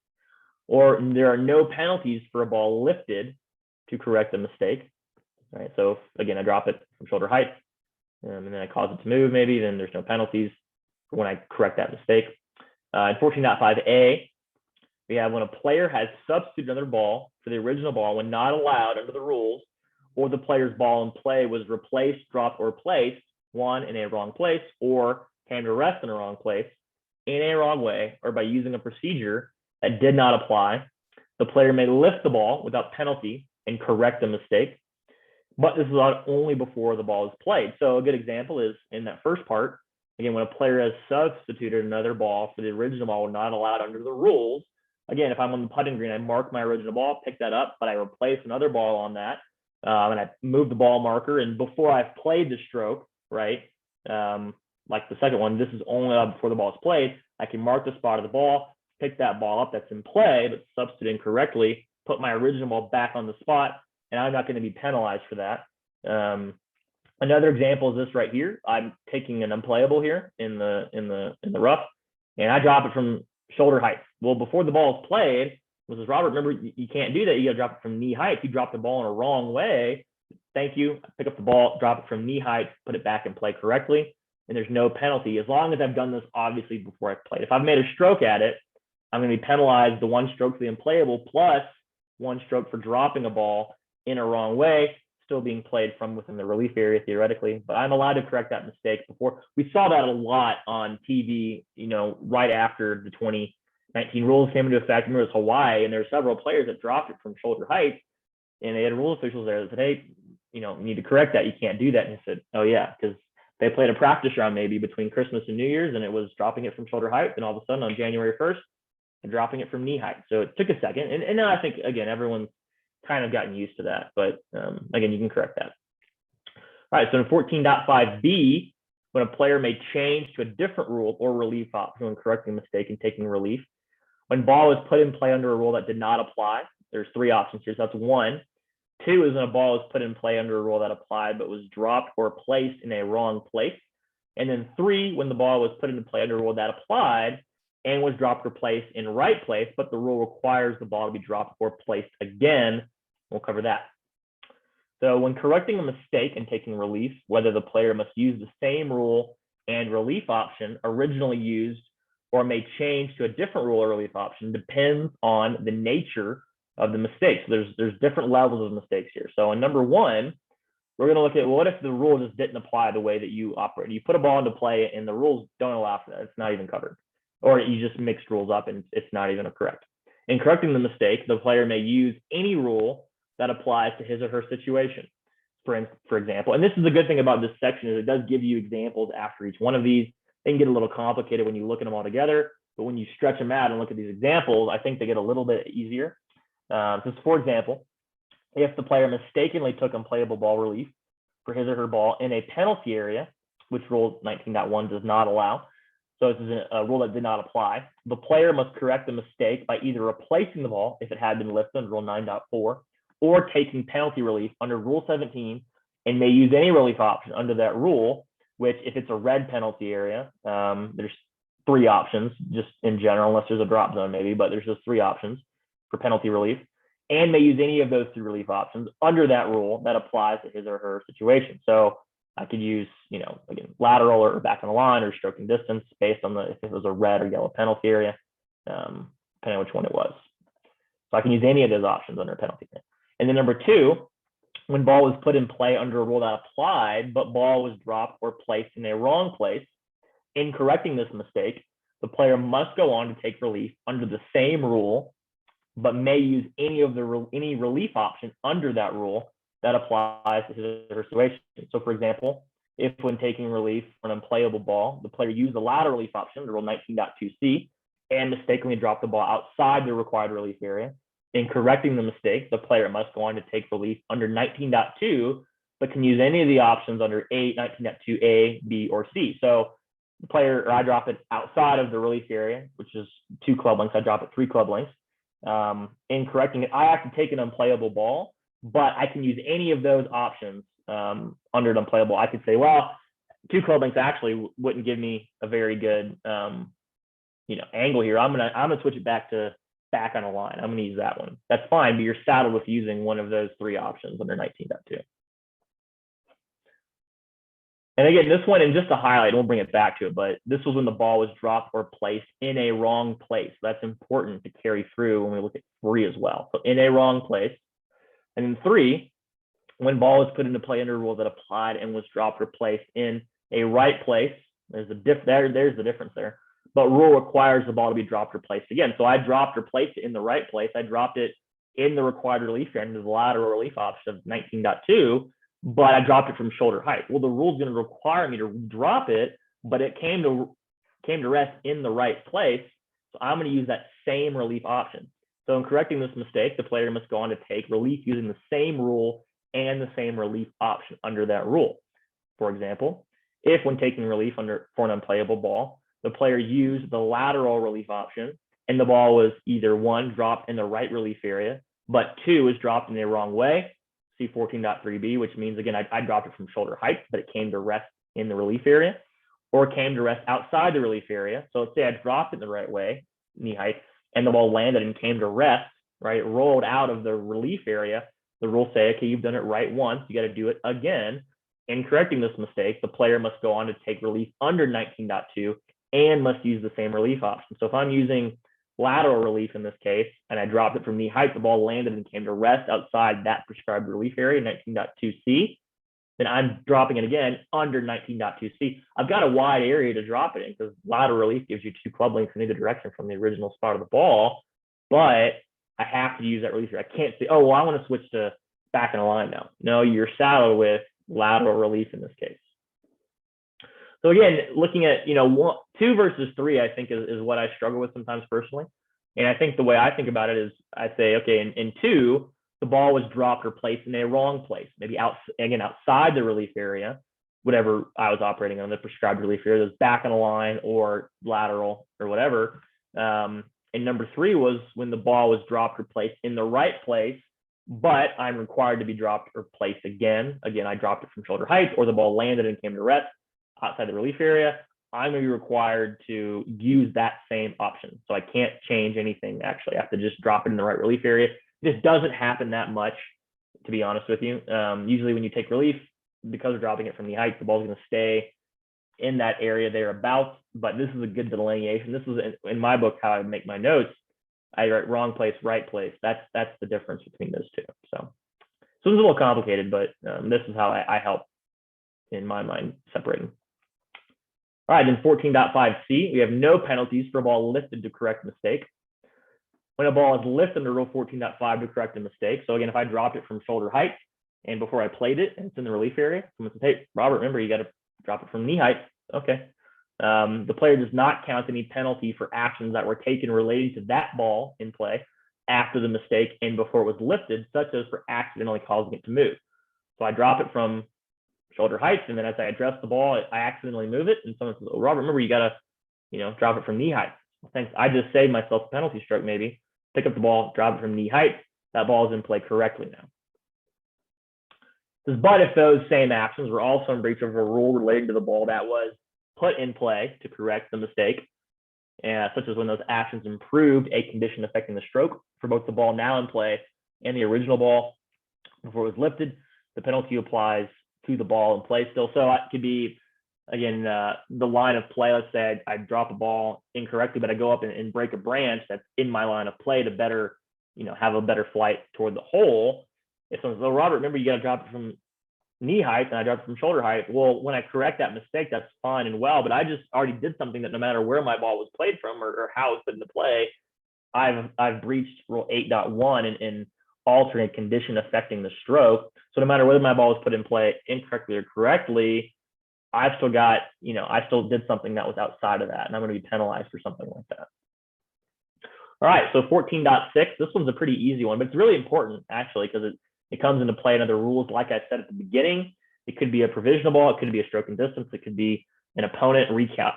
or there are no penalties for a ball lifted to correct a mistake. All right, so if, again, I drop it from shoulder height and then I cause it to move maybe, then there's no penalties for when I correct that mistake. In 14.5a, we have when a player has substituted another ball for the original ball when not allowed under the rules, or the player's ball in play was replaced, dropped, or placed, one, in a wrong place, or came to rest in a wrong place, in a wrong way, or by using a procedure that did not apply. The player may lift the ball without penalty and correct the mistake, but this is only before the ball is played. So a good example is in that first part, again, when a player has substituted another ball for the original ball not allowed under the rules. Again, if I'm on the putting green, I mark my original ball, pick that up, but I replace another ball on that, and I move the ball marker. And before I've played the stroke, right, like the second one, this is only before the ball is played. I can mark the spot of the ball, pick that ball up that's in play, but substitute incorrectly, put my original ball back on the spot, and I'm not going to be penalized for that. Another example is this right here. I'm taking an unplayable here in the rough, and I drop it from shoulder height. Well, before the ball is played, Mrs. Robert, remember, you can't do that. You got to drop it from knee height. If you drop the ball in a wrong way, thank you. Pick up the ball, drop it from knee height, put it back in play correctly, and there's no penalty as long as I've done this obviously before I've played. If I've made a stroke at it, I'm going to be penalized the one stroke for the unplayable plus one stroke for dropping a ball in a wrong way, still being played from within the relief area theoretically, but I'm allowed to correct that mistake before. We saw that a lot on TV, right after the 2019 rules came into effect. Remember, it was Hawaii, and there were several players that dropped it from shoulder height, and they had rule officials there that said, hey, you need to correct that. You can't do that. And he said, oh yeah, because they played a practice round maybe between Christmas and New Year's, and it was dropping it from shoulder height, and all of a sudden on January 1st, and dropping it from knee height. So it took a second. And now I think, again, everyone's kind of gotten used to that, but again, you can correct that. All right, so in 14.5b, when a player may change to a different rule or relief option when correcting a mistake and taking relief, when ball is put in play under a rule that did not apply, there's three options here. So that's 1. 2 is when a ball is put in play under a rule that applied but was dropped or placed in a wrong place. And then 3, when the ball was put into play under a rule that applied and was dropped or placed in right place, but the rule requires the ball to be dropped or placed again. We'll cover that. So when correcting a mistake and taking relief, whether the player must use the same rule and relief option originally used or may change to a different rule or relief option depends on the nature of the mistake. So there's different levels of mistakes here. So in number 1, we're going to look at, well, what if the rule just didn't apply the way that you operate? You put a ball into play and the rules don't allow for that. It's not even covered. Or you just mixed rules up and it's not even correct. In correcting the mistake, the player may use any rule that applies to his or her situation. For example, and this is the good thing about this section is it does give you examples after each one of these. They can get a little complicated when you look at them all together, but when you stretch them out and look at these examples, I think they get a little bit easier. Just for example, if the player mistakenly took unplayable ball relief for his or her ball in a penalty area, which Rule 19.1 does not allow, so this is a rule that did not apply, the player must correct the mistake by either replacing the ball if it had been lifted under Rule 9.4, or taking penalty relief under Rule 17, and may use any relief option under that rule, which if it's a red penalty area, there's 3 options just in general, unless there's a drop zone maybe, but there's just 3 options for penalty relief, and may use any of those 3 relief options under that rule that applies to his or her situation. So I could use, again, lateral or back on the line or stroking distance based on if it was a red or yellow penalty area, depending on which one it was. So I can use any of those options under a penalty. And then number 2, when ball was put in play under a rule that applied, but ball was dropped or placed in a wrong place, in correcting this mistake, the player must go on to take relief under the same rule, but may use any relief option under that rule that applies to his or her situation. So for example, if when taking relief for an unplayable ball, the player used the lateral relief option under Rule 19.2c and mistakenly dropped the ball outside the required relief area. In correcting the mistake, the player must go on to take relief under 19.2, but can use any of the options under 19.2a, b, or c. So the player, or I drop it outside of the relief area, which is 2 club lengths. I drop it 3 club lengths. In correcting it, I have to take an unplayable ball, but I can use any of those options under an unplayable. I could say, well, 2 club lengths actually wouldn't give me a very good angle here. I'm gonna switch it back on a line. I'm gonna use that one. That's fine, but you're saddled with using one of those 3 options under 19.2. And again, this one, and just to highlight, we'll bring it back to it, but this was when the ball was dropped or placed in a wrong place. That's important to carry through when we look at 3 as well. So in a wrong place. And then 3, when ball was put into play under a rule that applied and was dropped or placed in a right place. There's the difference there. But rule requires the ball to be dropped or placed again. So I dropped or placed it in the right place. I dropped it in the required relief area under the lateral relief option of 19.2, but I dropped it from shoulder height. Well, the rule's going to require me to drop it, but it came to rest in the right place. So I'm going to use that same relief option. So in correcting this mistake, the player must go on to take relief using the same rule and the same relief option under that rule. For example, if when taking relief for an unplayable ball, the player used the lateral relief option and the ball was either 1, dropped in the right relief area, but 2, was dropped in the wrong way, see 14.3b, which means, again, I dropped it from shoulder height, but it came to rest in the relief area, or came to rest outside the relief area. So let's say I dropped it in the right way, knee height, and the ball landed and came to rest, right? It rolled out of the relief area. The rules say, okay, you've done it right once, you got to do it again. In correcting this mistake, the player must go on to take relief under 19.2 and must use the same relief option. So if I'm using lateral relief in this case, and I dropped it from knee height, the ball landed and came to rest outside that prescribed relief area, 19.2c, then I'm dropping it again under 19.2c. I've got a wide area to drop it in because lateral relief gives you 2 club lengths in either direction from the original spot of the ball, but I have to use that relief area. I can't say, oh, well, I want to switch to back in a line now. No, you're saddled with lateral relief in this case. So again, looking at 2 versus 3, I think is what I struggle with sometimes personally. And I think the way I think about it is I say, okay, in 2, the ball was dropped or placed in a wrong place, maybe outside the relief area, whatever I was operating on, the prescribed relief area, was back on a line or lateral or whatever. And number 3 was when the ball was dropped or placed in the right place, but I'm required to be dropped or placed again. Again, I dropped it from shoulder height, or the ball landed and came to rest outside the relief area. I'm going to be required to use that same option. So I can't change anything, actually. I have to just drop it in the right relief area. This doesn't happen that much, to be honest with you. Usually when you take relief, because we're dropping it from the height, the ball's going to stay in that area thereabouts. But this is a good delineation. This is, in my book, how I make my notes. I write wrong place, right place. That's the difference between those 2. So it's a little complicated, but this is how I help, in my mind, separating. All right, then 14.5c, we have no penalties for a ball lifted to correct a mistake. When a ball is lifted under Rule 14.5 to correct a mistake, so again, if I dropped it from shoulder height and before I played it and it's in the relief area, someone says, hey, Robert, remember, you got to drop it from knee height. Okay. The player does not count any penalty for actions that were taken relating to that ball in play after the mistake and before it was lifted, such as for accidentally causing it to move. So I drop it from shoulder height, and then as I address the ball, I accidentally move it, and someone says, oh, Robert, remember, you got to drop it from knee height. Well, thanks. I just saved myself a penalty stroke, maybe. Pick up the ball, drop it from knee height. That ball is in play correctly now. But if those same actions were also in breach of a rule relating to the ball that was put in play to correct the mistake, such as when those actions improved a condition affecting the stroke for both the ball now in play and the original ball before it was lifted, the penalty applies to the ball in play still. So it could be, again, the line of play. Let's say I drop a ball incorrectly, but I go up and break a branch that's in my line of play to better, have a better flight toward the hole. If someone says, oh, Robert, remember, you got to drop it from knee height, and I dropped it from shoulder height. Well, when I correct that mistake, that's fine and well, but I just already did something that no matter where my ball was played from or how it's put into play, I've breached Rule 8.1 in alternate condition affecting the stroke. So no matter whether my ball was put in play incorrectly or correctly, I've still got, I still did something that was outside of that, and I'm going to be penalized for something like that. All right, so 14.6, this one's a pretty easy one, but it's really important actually because it comes into play in other rules. Like I said at the beginning, it could be a provisional ball, it could be a stroke and distance, it could be an opponent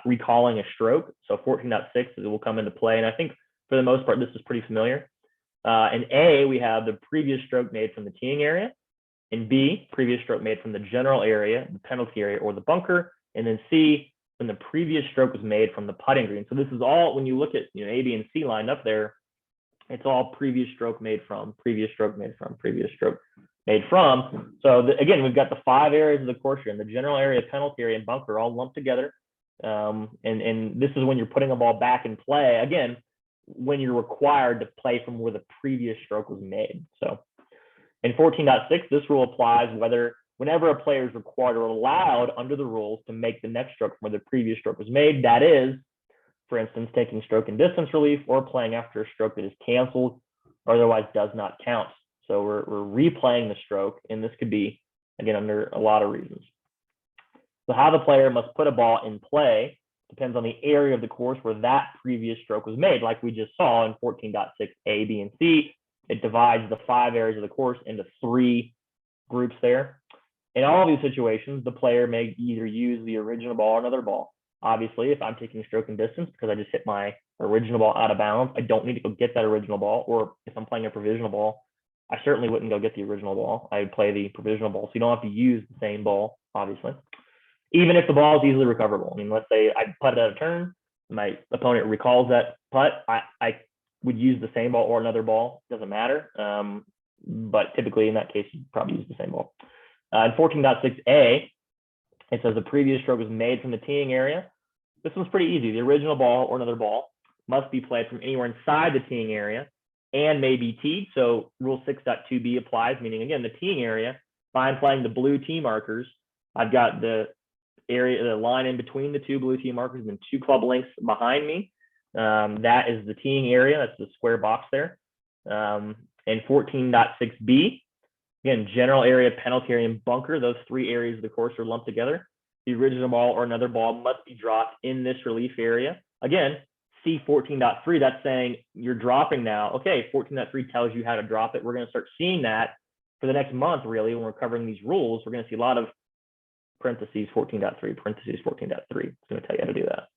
recalling a stroke. So 14.6 will come into play, and I think for the most part, this is pretty familiar. In A, we have the previous stroke made from the teeing area. In B, previous stroke made from the general area, the penalty area, or the bunker. And then C, when the previous stroke was made from the putting green. So this is all, when you look at A, B, and C lined up there, it's all previous stroke made from, previous stroke made from, previous stroke made from. So again, we've got the 5 areas of the course here, and the general area, penalty area, and bunker all lumped together. And this is when you're putting a ball back in play. Again, when you're required to play from where the previous stroke was made. So in 14.6, this rule applies whenever a player is required or allowed under the rules to make the next stroke from where the previous stroke was made. That is, for instance, taking stroke and distance relief or playing after a stroke that is canceled or otherwise does not count. So we're replaying the stroke, and this could be, again, under a lot of reasons. So how the player must put a ball in play depends on the area of the course where that previous stroke was made. Like we just saw in 14.6 A, B, and C, it divides the 5 areas of the course into 3 groups there. In all of these situations, the player may either use the original ball or another ball. Obviously, if I'm taking stroke and distance because I just hit my original ball out of bounds, I don't need to go get that original ball. Or if I'm playing a provisional ball, I certainly wouldn't go get the original ball. I would play the provisional ball. So you don't have to use the same ball, obviously. Even if the ball is easily recoverable. I mean, let's say I putted out a turn, my opponent recalls that putt, I would use the same ball or another ball. Doesn't matter. But typically in that case, you probably use the same ball. In 14.6a, it says the previous stroke was made from the teeing area. This one's pretty easy. The original ball or another ball must be played from anywhere inside the teeing area and may be teed. So rule 6.2b applies, meaning again, the teeing area, if I'm playing the blue tee markers, I've got the line in between the 2 blue tee markers and 2 club lengths behind me. That is the teeing area. That's the square box there. And 14.6b, again, general area, penalty area, and bunker, those 3 areas of the course are lumped together. The original ball or another ball must be dropped in this relief area. Again, see 14.3, that's saying you're dropping now. Okay, 14.3 tells you how to drop it. We're going to start seeing that for the next month, really, when we're covering these rules. We're going to see a lot of parentheses 14.3, parentheses 14.3. It's going to tell you how to do that.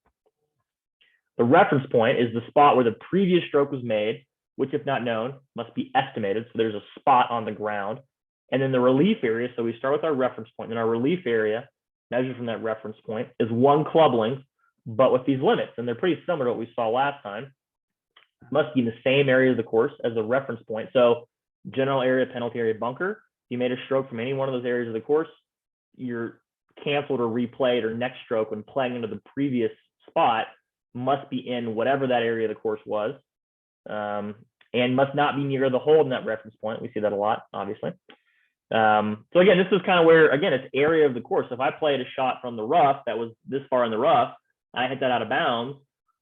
The reference point is the spot where the previous stroke was made, which, if not known, must be estimated. So there's a spot on the ground. And then the relief area, so we start with our reference point, and our relief area, measured from that reference point, is 1 club length, but with these limits. And they're pretty similar to what we saw last time. It must be in the same area of the course as the reference point. So general area, penalty area, bunker. If you made a stroke from any one of those areas of the course, you're canceled or replayed, or next stroke when playing into the previous spot must be in whatever that area of the course was, and must not be near the hole in that reference point. We see that a lot, obviously. So again, this is kind of where, again, it's area of the course. If I played a shot from the rough that was this far in the rough, and I hit that out of bounds,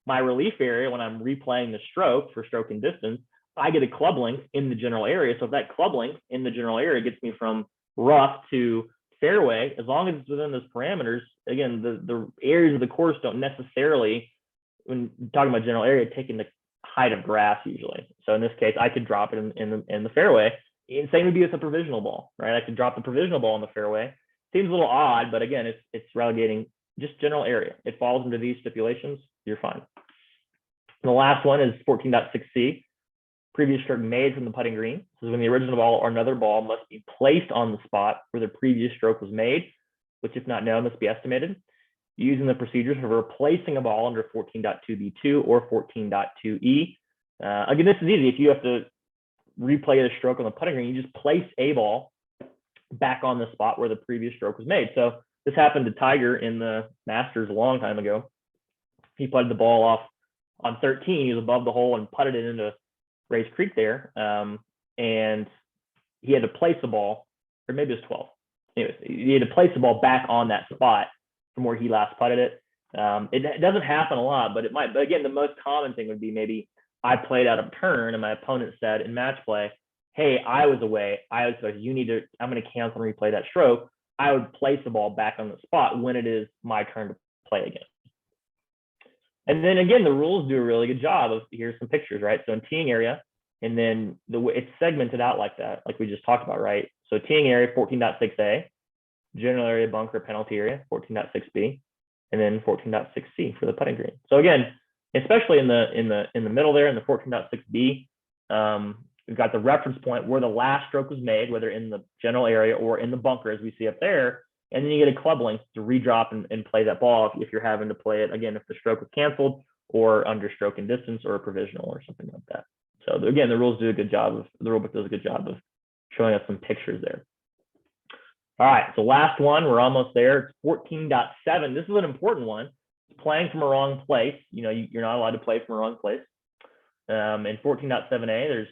my relief area, when I'm replaying the stroke for stroke and distance, I get a club length in the general area. So if that club length in the general area gets me from rough to fairway, as long as it's within those parameters, again, the areas of the course don't necessarily, when talking about general area, take into height of grass usually. So in this case, I could drop it in the fairway. And same would be with a provisional ball, right? I could drop the provisional ball in the fairway. Seems a little odd, but again, it's relegating just general area. It falls into these stipulations, you're fine. And the last one is 14.6c. Previous stroke made from the putting green. This is when the original ball or another ball must be placed on the spot where the previous stroke was made, which, if not known, must be estimated. Using the procedures for replacing a ball under 14.2b2 or 14.2e. Again, this is easy. If you have to replay the stroke on the putting green, you just place a ball back on the spot where the previous stroke was made. So this happened to Tiger in the Masters a long time ago. He putted the ball off on 13. He was above the hole and putted it into Race Creek there. And he had to place the ball, or maybe it was 12. Anyways, he had to place the ball back on that spot from where he last putted it. It doesn't happen a lot, but it might. But again, the most common thing would be maybe I played out of turn and my opponent said in match play, hey, I was away. I'm going to cancel and replay that stroke. I would place the ball back on the spot when it is my turn to play again. And then again, the rules do a really good job of, here's some pictures, right? So in teeing area, and then it's segmented out like that, like we just talked about, right? So teeing area 14.6a, general area, bunker, penalty area 14.6b, and then 14.6c for the putting green. So again, especially in the middle there in the 14.6b, we've got the reference point where the last stroke was made, whether in the general area or in the bunker, as we see up there. And then you get a club length to redrop and play that ball if you're having to play it again, if the stroke was canceled or under stroke and distance or a provisional or something like that. So again, the rules do a good job the rulebook does a good job of showing us some pictures there. All right, so last one, we're almost there. It's 14.7. This is an important one. It's playing from a wrong place. You know, you're not allowed to play from a wrong place. In 14.7a, there's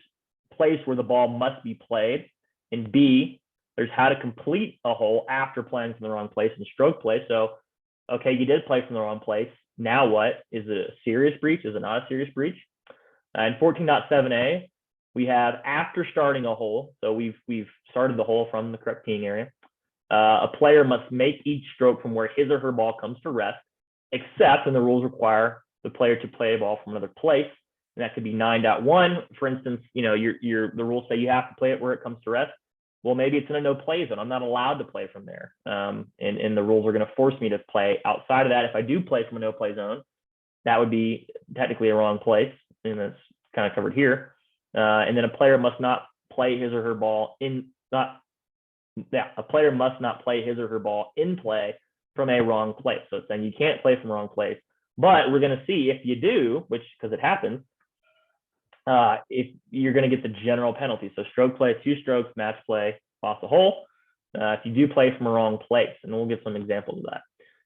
place where the ball must be played. In B, there's how to complete a hole after playing from the wrong place in stroke play. So, okay, you did play from the wrong place. Now what? Is it a serious breach? Is it not a serious breach? In 14.7a, we have after starting a hole. So we've started the hole from the correct teeing area. A player must make each stroke from where his or her ball comes to rest, except when the rules require the player to play a ball from another place. And that could be 9.1. For instance, you know, the rules say you have to play it where it comes to rest. Well, maybe it's in a no play zone. I'm not allowed to play from there. And the rules are going to force me to play outside of that. If I do play from a no play zone, that would be technically a wrong place. And that's kind of covered here. And then a player must not play his or her ball a player must not play his or her ball in play from a wrong place. So it's saying you can't play from the wrong place. But we're going to see if you do, which because it happens, if you're going to get the general penalty. So stroke play, 2 strokes, match play, off the hole. If you do play from a wrong place, and we'll give some examples of that.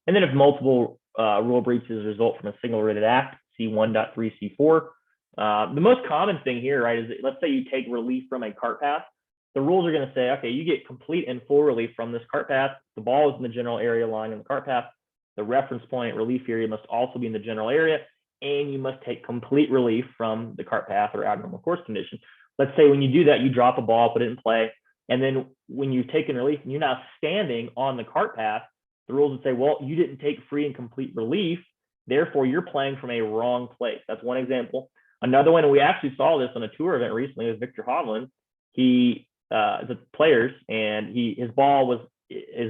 And then if multiple rule breaches result from a single rated act, C1.3, C4. The most common thing here, right, is that, let's say you take relief from a cart path. The rules are going to say, okay, you get complete and full relief from this cart path. The ball is in the general area lying in the cart path. The reference point relief area must also be in the general area, and you must take complete relief from the cart path or abnormal course condition. Let's say when you do that, you drop a ball, put it in play, and then when you've taken relief and you're now standing on the cart path, the rules would say, well, you didn't take free and complete relief, therefore you're playing from a wrong place. That's one example. Another one, and we actually saw this on a tour event recently with Victor Hovland. The players, and his ball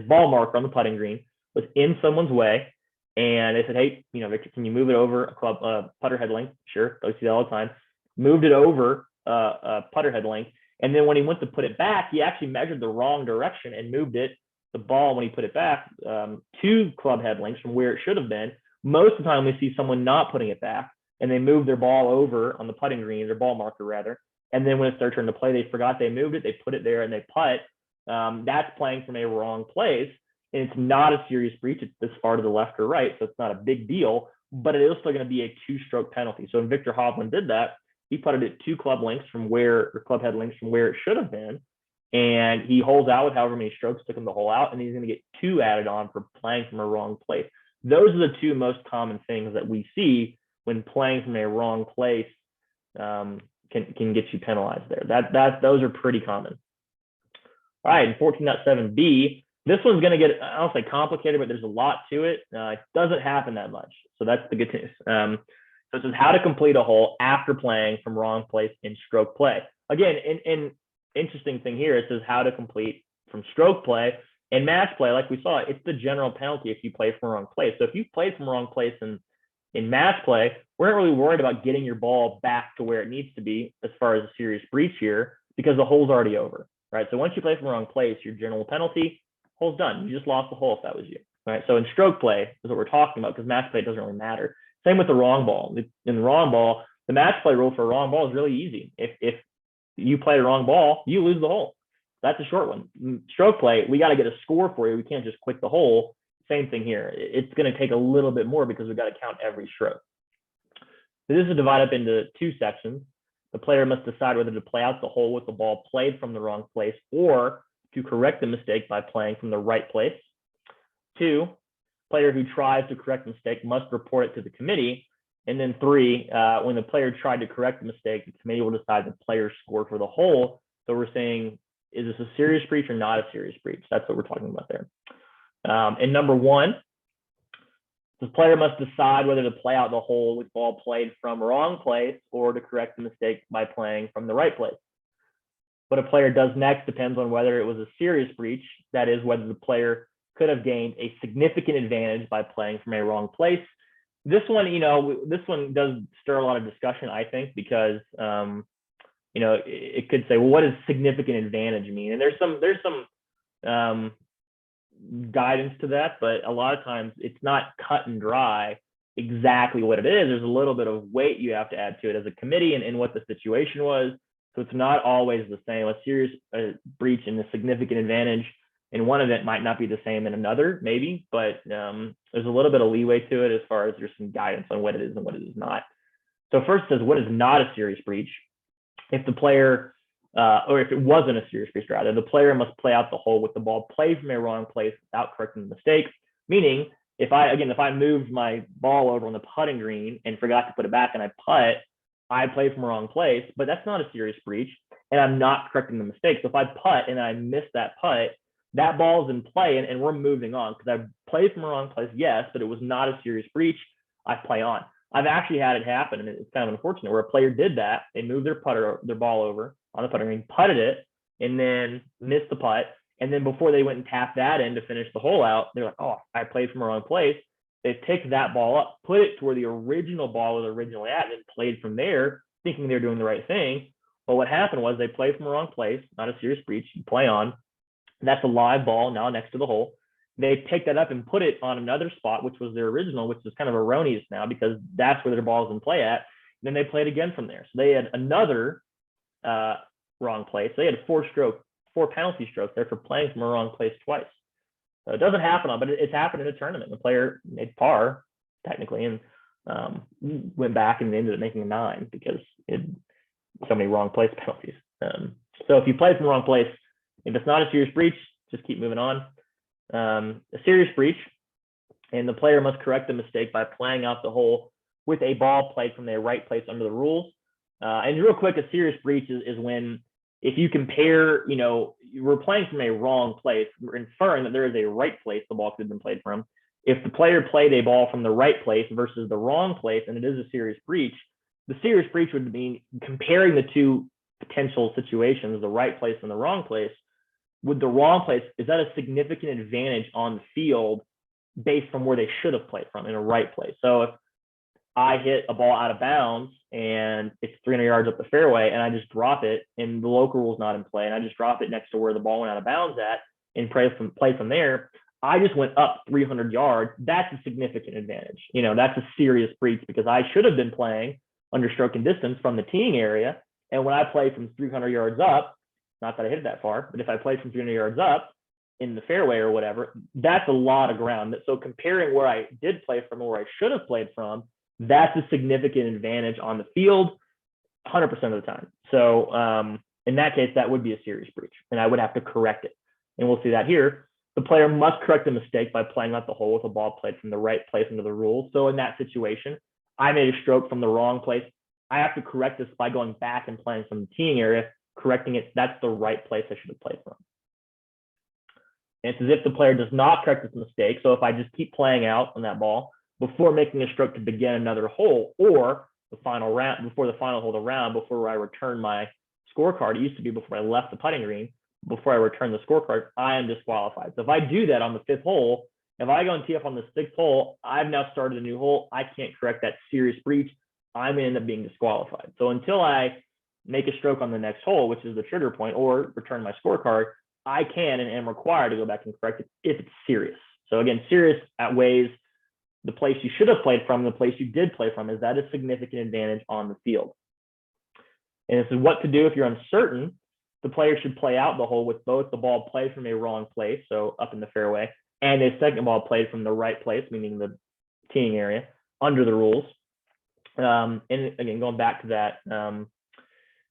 marker on the putting green was in someone's way, and they said, hey, you know, Victor, can you move it over a putter head length? Sure, I see that all the time. Moved it over a putter head length, and then when he went to put it back, he actually measured the wrong direction and moved the ball when he put it back 2 club head lengths from where it should have been. Most of the time we see someone not putting it back, and they move their ball over on the putting green, their ball marker rather, and then when it's their turn to play, they forgot they moved it, they put it there and they putt. That's playing from a wrong place, and it's not a serious breach. It's this far to the left or right, so it's not a big deal, but it is still going to be a 2-stroke penalty. So when Victor Hovland did that, he putted it 2 club lengths from where, or club head lengths from where it should have been, and he holds out with however many strokes took him the hole out, and he's going to get 2 added on for playing from a wrong place. Those are the 2 most common things that we see when playing from a wrong place. Can get you penalized there. Those are pretty common. All right, in 14.7b, this one's going to get, I don't say complicated, but there's a lot to it. It doesn't happen that much, so that's the good news. So it says how to complete a hole after playing from wrong place in stroke play. Again, in interesting thing here, it says how to complete from stroke play and match play. Like we saw, it's the general penalty if you play from the wrong place. So if you played from the wrong place in match play, we're not really worried about getting your ball back to where it needs to be as far as a serious breach here, because the hole's already over, right? So once you play from the wrong place, your general penalty, hole's done. You just lost the hole if that was you, right? So in stroke play is what we're talking about, because match play doesn't really matter. Same with the wrong ball. In the wrong ball, the match play rule for a wrong ball is really easy. If you play the wrong ball, you lose the hole. That's a short one. Stroke play, we got to get a score for you. We can't just quit the hole. Same thing here. It's going to take a little bit more because we've got to count every stroke. So this is divided up into 2 sections. The player must decide whether to play out the hole with the ball played from the wrong place or to correct the mistake by playing from the right place. 2, player who tries to correct the mistake must report it to the committee. And then 3, when the player tried to correct the mistake, the committee will decide the player's score for the hole So we're saying, is this a serious breach or not a serious breach? That's what we're talking about there. And number one, the player must decide whether to play out the hole with ball played from wrong place or to correct the mistake by playing from the right place. What a player does next depends on whether it was a serious breach, that is, whether the player could have gained a significant advantage by playing from a wrong place. This one, this one does stir a lot of discussion, I think, because it could say, well, what does significant advantage mean? And there's some guidance to that, but a lot of times it's not cut and dry exactly what it is. There's a little bit of weight you have to add to it as a committee and what the situation was. So it's not always the same. A serious breach and a significant advantage in one event might not be the same in another, maybe, but there's a little bit of leeway to it as far as there's some guidance on what it is and what it is not. So first it says, what is not a serious breach? If the player, or if it wasn't a serious breach, rather, the player must play out the hole with the ball played from a wrong place without correcting the mistake. Meaning, if I moved my ball over on the putting green and forgot to put it back and I putt, I played from a wrong place, but that's not a serious breach, and I'm not correcting the mistake. So if I putt and I miss that putt, that ball's in play and we're moving on because I played from a wrong place, yes, but it was not a serious breach. I play on. I've actually had it happen, and it's kind of unfortunate, where a player did that. They moved their ball over on the putting green, putted it, and then missed the putt. And then before they went and tapped that in to finish the hole out, they're like, oh, I played from a wrong place. They picked that ball up, put it to where the original ball was originally at, and then played from there, thinking they're doing the right thing. But what happened was they played from a wrong place, not a serious breach. You play on. That's a live ball now next to the hole. They picked that up and put it on another spot, which was their original, which is kind of erroneous now because that's where their ball is in play at. And then they played again from there. So they had another wrong place. They had four penalty strokes there for playing from a wrong place twice. So it doesn't happen but it's happened in a tournament. The player made par technically and went back and ended up making a 9 because it so many wrong place penalties. So if you play from the wrong place, if it's not a serious breach, just keep moving on. A serious breach, and the player must correct the mistake by playing out the hole with a ball played from the right place under the rules. And real quick, a serious breach is when, if you compare, we're playing from a wrong place, we're inferring that there is a right place the ball could have been played from. If the player played a ball from the right place versus the wrong place, and it is a serious breach, the serious breach would mean comparing the two potential situations, the right place and the wrong place. With the wrong place, is that a significant advantage on the field based from where they should have played from in a right place? So if I hit a ball out of bounds and it's 300 yards up the fairway and I just drop it and the local rule is not in play and I just drop it next to where the ball went out of bounds at and play from there, I just went up 300 yards. That's a significant advantage. That's a serious breach because I should have been playing under stroke and distance from the teeing area. And when I play from 300 yards up, not that I hit it that far, but if I played from 300 yards up in the fairway or whatever, that's a lot of ground. So comparing where I did play from or where I should have played from, that's a significant advantage on the field 100% of the time. So in that case, that would be a serious breach and I would have to correct it. And we'll see that here. The player must correct the mistake by playing out the hole with a ball played from the right place under the rules. So in that situation, I made a stroke from the wrong place. I have to correct this by going back and playing from the teeing area, correcting it. That's the right place I should have played from. And it's as if the player does not correct this mistake. So if I just keep playing out on that ball before making a stroke to begin another hole or the final round, before the final hole of the round, before I return my scorecard, it used to be before I left the putting green, before I return the scorecard, I am disqualified. So if I do that on the 5th hole, if I go and tee up on the 6th hole, I've now started a new hole. I can't correct that serious breach. I'm going to end up being disqualified. So until I make a stroke on the next hole, which is the trigger point, or return my scorecard, I can and am required to go back and correct it if it's serious. So again, serious outweighs the place you should have played from, the place you did play from. Is that a significant advantage on the field? And this is what to do if you're uncertain. The player should play out the hole with both the ball played from a wrong place, so up in the fairway, and a second ball played from the right place, meaning the teeing area, under the rules. And again, going back to that,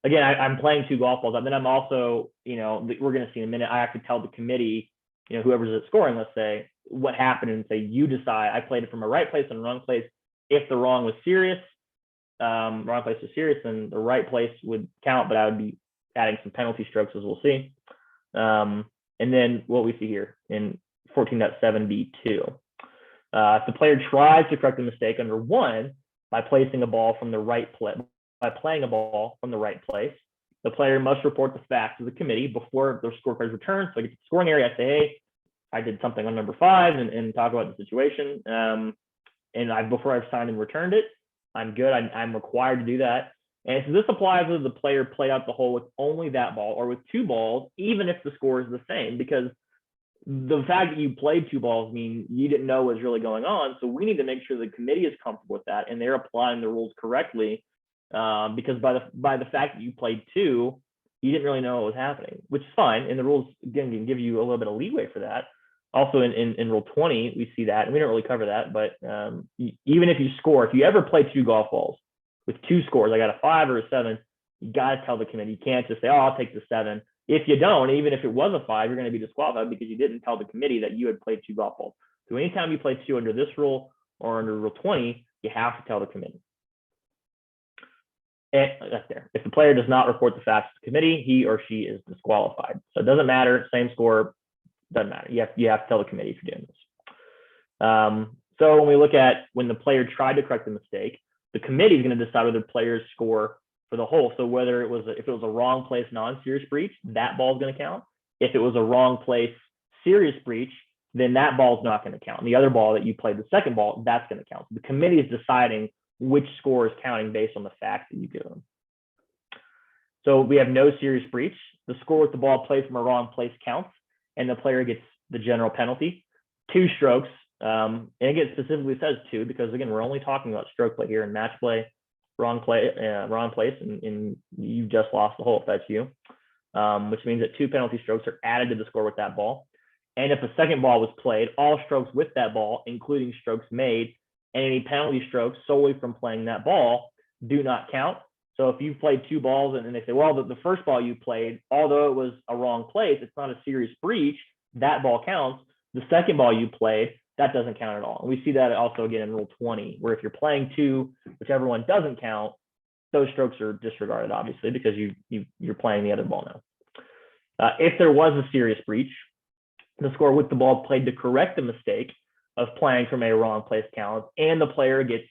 again, I'm playing 2 golf balls, and then I'm also, we're going to see in a minute, I have to tell the committee, whoever's at scoring, let's say, what happened, and say, you decide. I played it from a right place and a wrong place. If the wrong place was serious, then the right place would count, but I would be adding some penalty strokes, as we'll see. And then what we see here in 14.7b2. If the player tries to correct a mistake under 1 by placing a ball from the right place, by playing a ball from the right place, the player must report the facts to the committee before their scorecard is returned. So I get to the scoring area, I say, hey, I did something on number 5 and talk about the situation. And before I've signed and returned it, I'm good. I'm required to do that. And so this applies whether the player played out the hole with only that ball or with 2 balls, even if the score is the same, because the fact that you played 2 balls means you didn't know what was really going on. So we need to make sure the committee is comfortable with that and they're applying the rules correctly. Because by the fact that you played 2, you didn't really know what was happening, which is fine. And the rules, again, can give you a little bit of leeway for that. Also in Rule 20, we see that, and we don't really cover that, but even if you score, if you ever play 2 golf balls with 2 scores, I got a 5 or a 7, you got to tell the committee. You can't just say, oh, I'll take the 7. If you don't, even if it was a 5, you're going to be disqualified because you didn't tell the committee that you had played 2 golf balls. So anytime you play 2 under this rule or under Rule 20, you have to tell the committee. And that's there. If the player does not report the facts to the committee, he or she is disqualified. So it doesn't matter, same score, doesn't matter. You have to tell the committee if you're doing this. So when we look at when the player tried to correct the mistake, the committee is going to decide whether the player's score for the hole. So whether if it was a wrong place non-serious breach, that ball is going to count. If it was a wrong place serious breach, then that ball is not going to count. And the other ball that you played, the second ball, that's going to count. So the committee is deciding which score is counting based on the facts that you give them. So we have no serious breach. The score with the ball played from a wrong place counts, and the player gets the general penalty. 2 strokes, and again, specifically says 2 because again, we're only talking about stroke play here and match play, wrong place, and you just lost the hole if that's you, which means that 2 penalty strokes are added to the score with that ball. And if a second ball was played, all strokes with that ball, including strokes made, and any penalty strokes solely from playing that ball do not count. So if you played 2 balls and they say, well, the first ball you played, although it was a wrong place, it's not a serious breach, that ball counts. The second ball you played, that doesn't count at all. And we see that also again in Rule 20, where if you're playing 2, whichever one doesn't count, those strokes are disregarded, obviously, because you're playing the other ball now. If there was a serious breach, the score with the ball played to correct the mistake of playing from a wrong place counts, and the player gets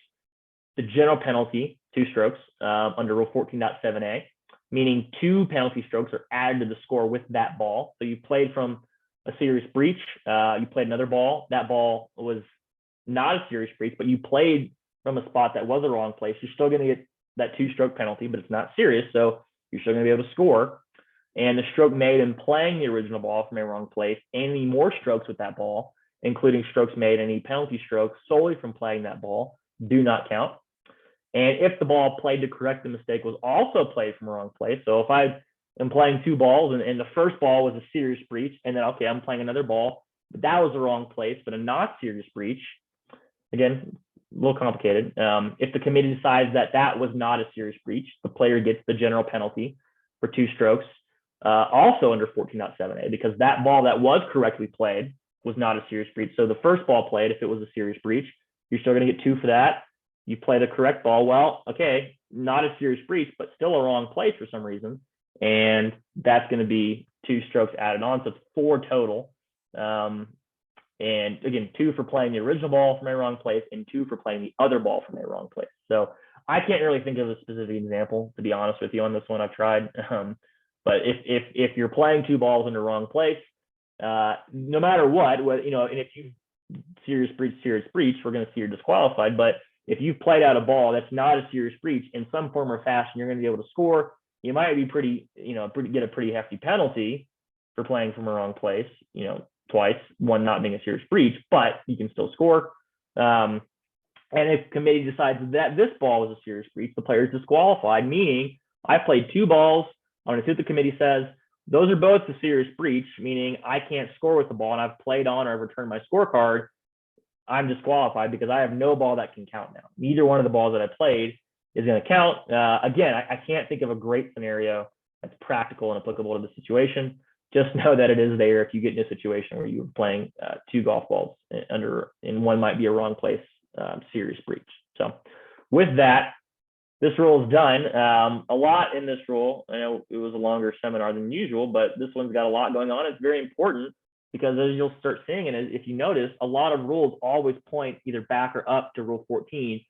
the general penalty, 2 strokes, under Rule 14.7a, meaning 2 penalty strokes are added to the score with that ball. So you played from a serious breach, you played another ball, that ball was not a serious breach, but you played from a spot that was a wrong place, you're still going to get that 2-stroke penalty, but it's not serious, so you're still going to be able to score. And the stroke made in playing the original ball from a wrong place, any more strokes with that ball, including strokes made, any penalty strokes solely from playing that ball, do not count. And if the ball played to correct the mistake was also played from a wrong place, so if I am playing 2 balls and the first ball was a serious breach, and then, okay, I'm playing another ball, but that was the wrong place, but a not serious breach, again, a little complicated. If the committee decides that that was not a serious breach, the player gets the general penalty for 2 strokes, also under 14.7a, because that ball that was correctly played was not a serious breach. So the first ball played, if it was a serious breach, you're still going to get 2 for that. You play the correct ball. Well, okay, not a serious breach, but still a wrong place for some reason. And that's going to be 2 strokes added on. So it's 4 total. And again, 2 for playing the original ball from a wrong place and 2 for playing the other ball from a wrong place. So I can't really think of a specific example, to be honest with you, on this one. I've tried. But if you're playing 2 balls in the wrong place, no matter what, and if you serious breach, we're going to see you're disqualified. But if you've played out a ball that's not a serious breach in some form or fashion, you're going to be able to score. You might be get a pretty hefty penalty for playing from a wrong place, twice, one not being a serious breach, but you can still score. And if committee decides that this ball was a serious breach, the player is disqualified, meaning I played 2 balls. I'm going to see what the committee says. Those are both a serious breach, meaning I can't score with the ball, and I've played on or I've returned my scorecard. I'm disqualified because I have no ball that can count now. Neither one of the balls that I played is going to count. Again, I can't think of a great scenario that's practical and applicable to the situation. Just know that it is there if you get in a situation where you're playing 2 golf balls and one might be a wrong place serious breach. So with that, this rule is done. A lot in this rule. I know it was a longer seminar than usual, but this one's got a lot going on. It's very important because as you'll start seeing, and if you notice, a lot of rules always point either back or up to Rule 14,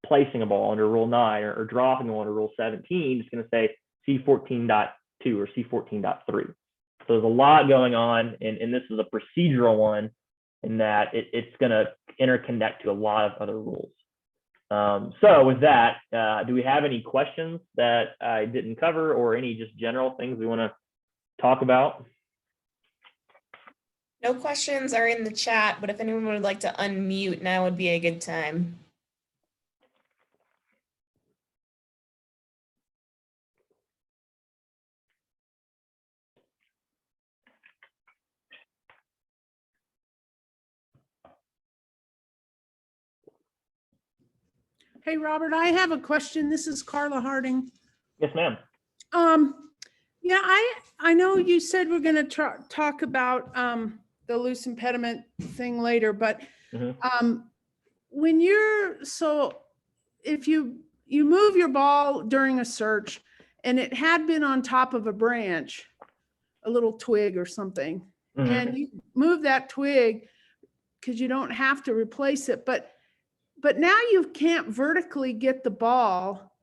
placing a ball under Rule 9 or dropping one under Rule 17. It's going to say C14.2 or C14.3. So there's a lot going on, and this is a procedural one in that it's going to interconnect to a lot of other rules. So with that, do we have any questions that I didn't cover or any just general things we want to talk about? No questions are in the chat, but if anyone would like to unmute, now would be a good time. Hey, Robert, I have a question. This is Carla Harding. Yes, ma'am. Yeah, I know you said we're going to talk about the loose impediment thing later, but when if you move your ball during a search and it had been on top of a branch, a little twig or something, and you move that twig because you don't have to replace it, but now you can't vertically get the ball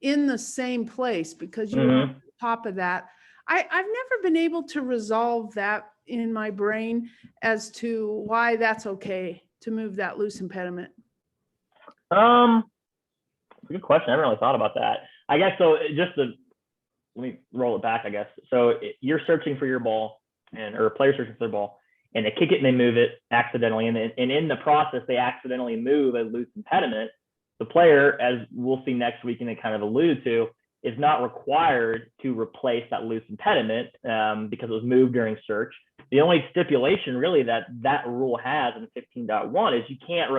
in the same place because you're on top of that. I've never been able to resolve that in my brain as to why that's okay to move that loose impediment. Good question. I haven't really thought about that. I guess so. Let me roll it back, I guess. So you're searching for your ball, or a player searching for their ball, and they kick it and they move it accidentally. And in the process, they accidentally move a loose impediment. The player, as we'll see next week and they kind of allude to, is not required to replace that loose impediment because it was moved during search. The only stipulation really that rule has in 15.1 is you can't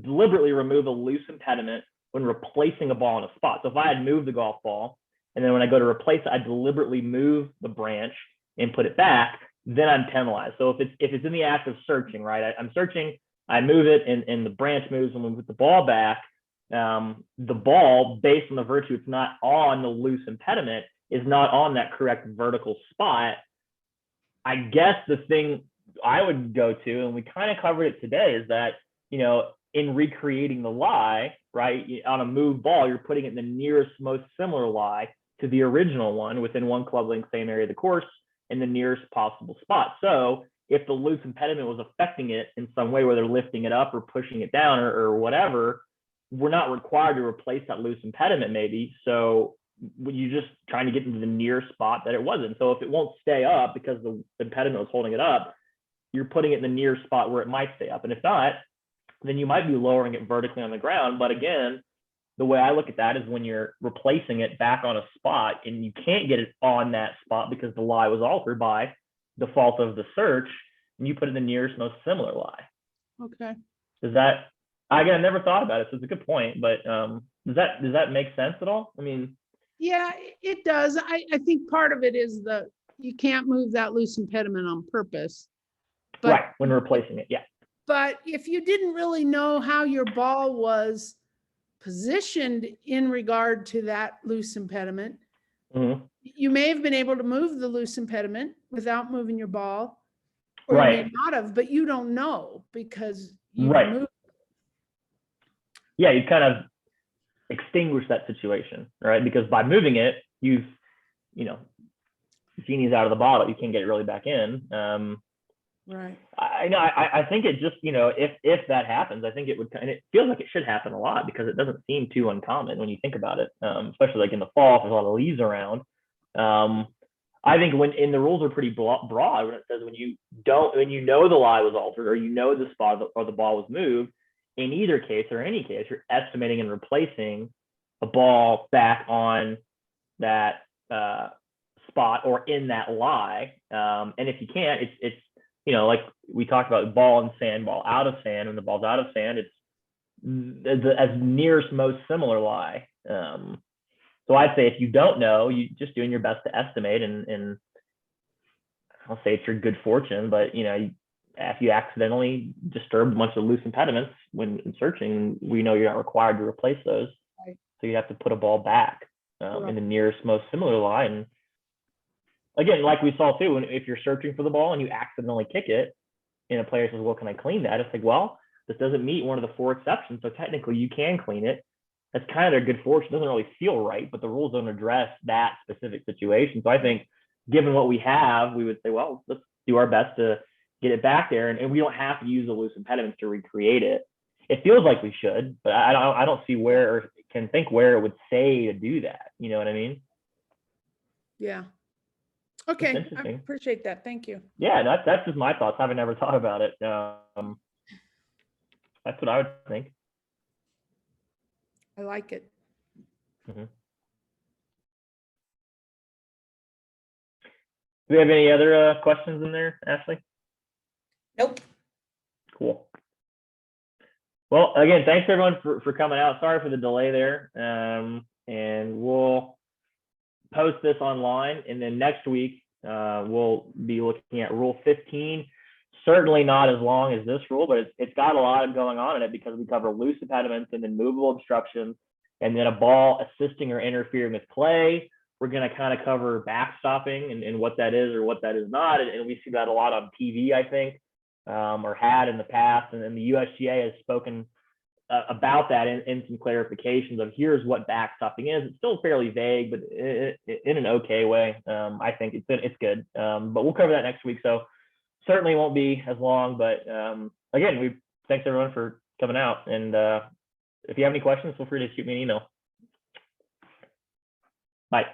deliberately remove a loose impediment when replacing a ball in a spot. So if I had moved the golf ball and then when I go to replace it, I deliberately move the branch and put it back, then I'm penalized. So if it's in the act of searching, right? I'm searching, I move it and the branch moves and we put the ball back. The ball, based on the virtue it's not on the loose impediment, is not on that correct vertical spot. I guess the thing I would go to, and we kind of covered it today, is that, in recreating the lie, right, on a moved ball, you're putting it in the nearest, most similar lie to the original one within one club length, same area of the course, in the nearest possible spot. So if the loose impediment was affecting it in some way, whether lifting it up or pushing it down or whatever, we're not required to replace that loose impediment maybe. So you're just trying to get into the near spot that it wasn't. So if it won't stay up because the impediment was holding it up, you're putting it in the near spot where it might stay up. And if not, then you might be lowering it vertically on the ground. But again, the way I look at that is when you're replacing it back on a spot and you can't get it on that spot because the lie was altered by default of the search, and you put in the nearest, most similar lie. Okay. I never thought about it, so it's a good point, but does that make sense at all? I mean, yeah, it does. I think part of it is you can't move that loose impediment on purpose. But, right, when replacing it, yeah. But if you didn't really know how your ball was positioned in regard to that loose impediment, you may have been able to move the loose impediment without moving your ball, or you may not have, but you don't know because you moved. Yeah, you kind of extinguish that situation, right? Because by moving it, you've, genie's out of the bottle. You can't get it really back in. Right. I think it just, if that happens, I think it would, and it feels like it should happen a lot because it doesn't seem too uncommon when you think about it, especially like in the fall, if there's a lot of leaves around. I think when the rules are pretty broad, when it says when you know the lie was altered or the spot or the ball was moved, in either case or any case, you're estimating and replacing a ball back on that spot or in that lie. And if you can't, it's like we talked about ball and sand, ball out of sand. When the ball's out of sand, it's as nearest most similar lie. So I'd say if you don't know, you just doing your best to estimate, and I'll say it's your good fortune, but if you accidentally disturb a bunch of loose impediments when searching, we know you're not required to replace those. Right. So you have to put a ball back in the nearest, most similar line. Again, like we saw too, if you're searching for the ball and you accidentally kick it, and a player says, well, can I clean that? It's like, well, this doesn't meet one of the 4 exceptions, so technically you can clean it. That's kind of their good fortune. It doesn't really feel right, but the rules don't address that specific situation. So I think given what we have, we would say, well, let's do our best to get it back there. And we don't have to use the loose impediments to recreate it. It feels like we should, but I don't see where, or can think where it would say to do that. You know what I mean? Yeah. Okay, I appreciate that. Thank you. Yeah, that's just my thoughts. I haven't never thought about it. That's what I would think. I like it. Mm-hmm. Do we have any other questions in there, Ashley? Nope. Cool. Well, again, thanks everyone for coming out. Sorry for the delay there. And we'll post this online, and then next week we'll be looking at Rule 15. Certainly not as long as this rule, but it's got a lot going on in it because we cover loose impediments and then movable obstructions, and then a ball assisting or interfering with play. We're going to kind of cover backstopping and what that is or what that is not. And we see that a lot on TV, I think, or had in the past. And then the USGA has spoken about that in some clarifications of here's what backstopping is. It's still fairly vague, but in an okay way. I think it's good. But we'll cover that next week. So certainly won't be as long. But again, thanks everyone for coming out. And if you have any questions, feel free to shoot me an email. Bye.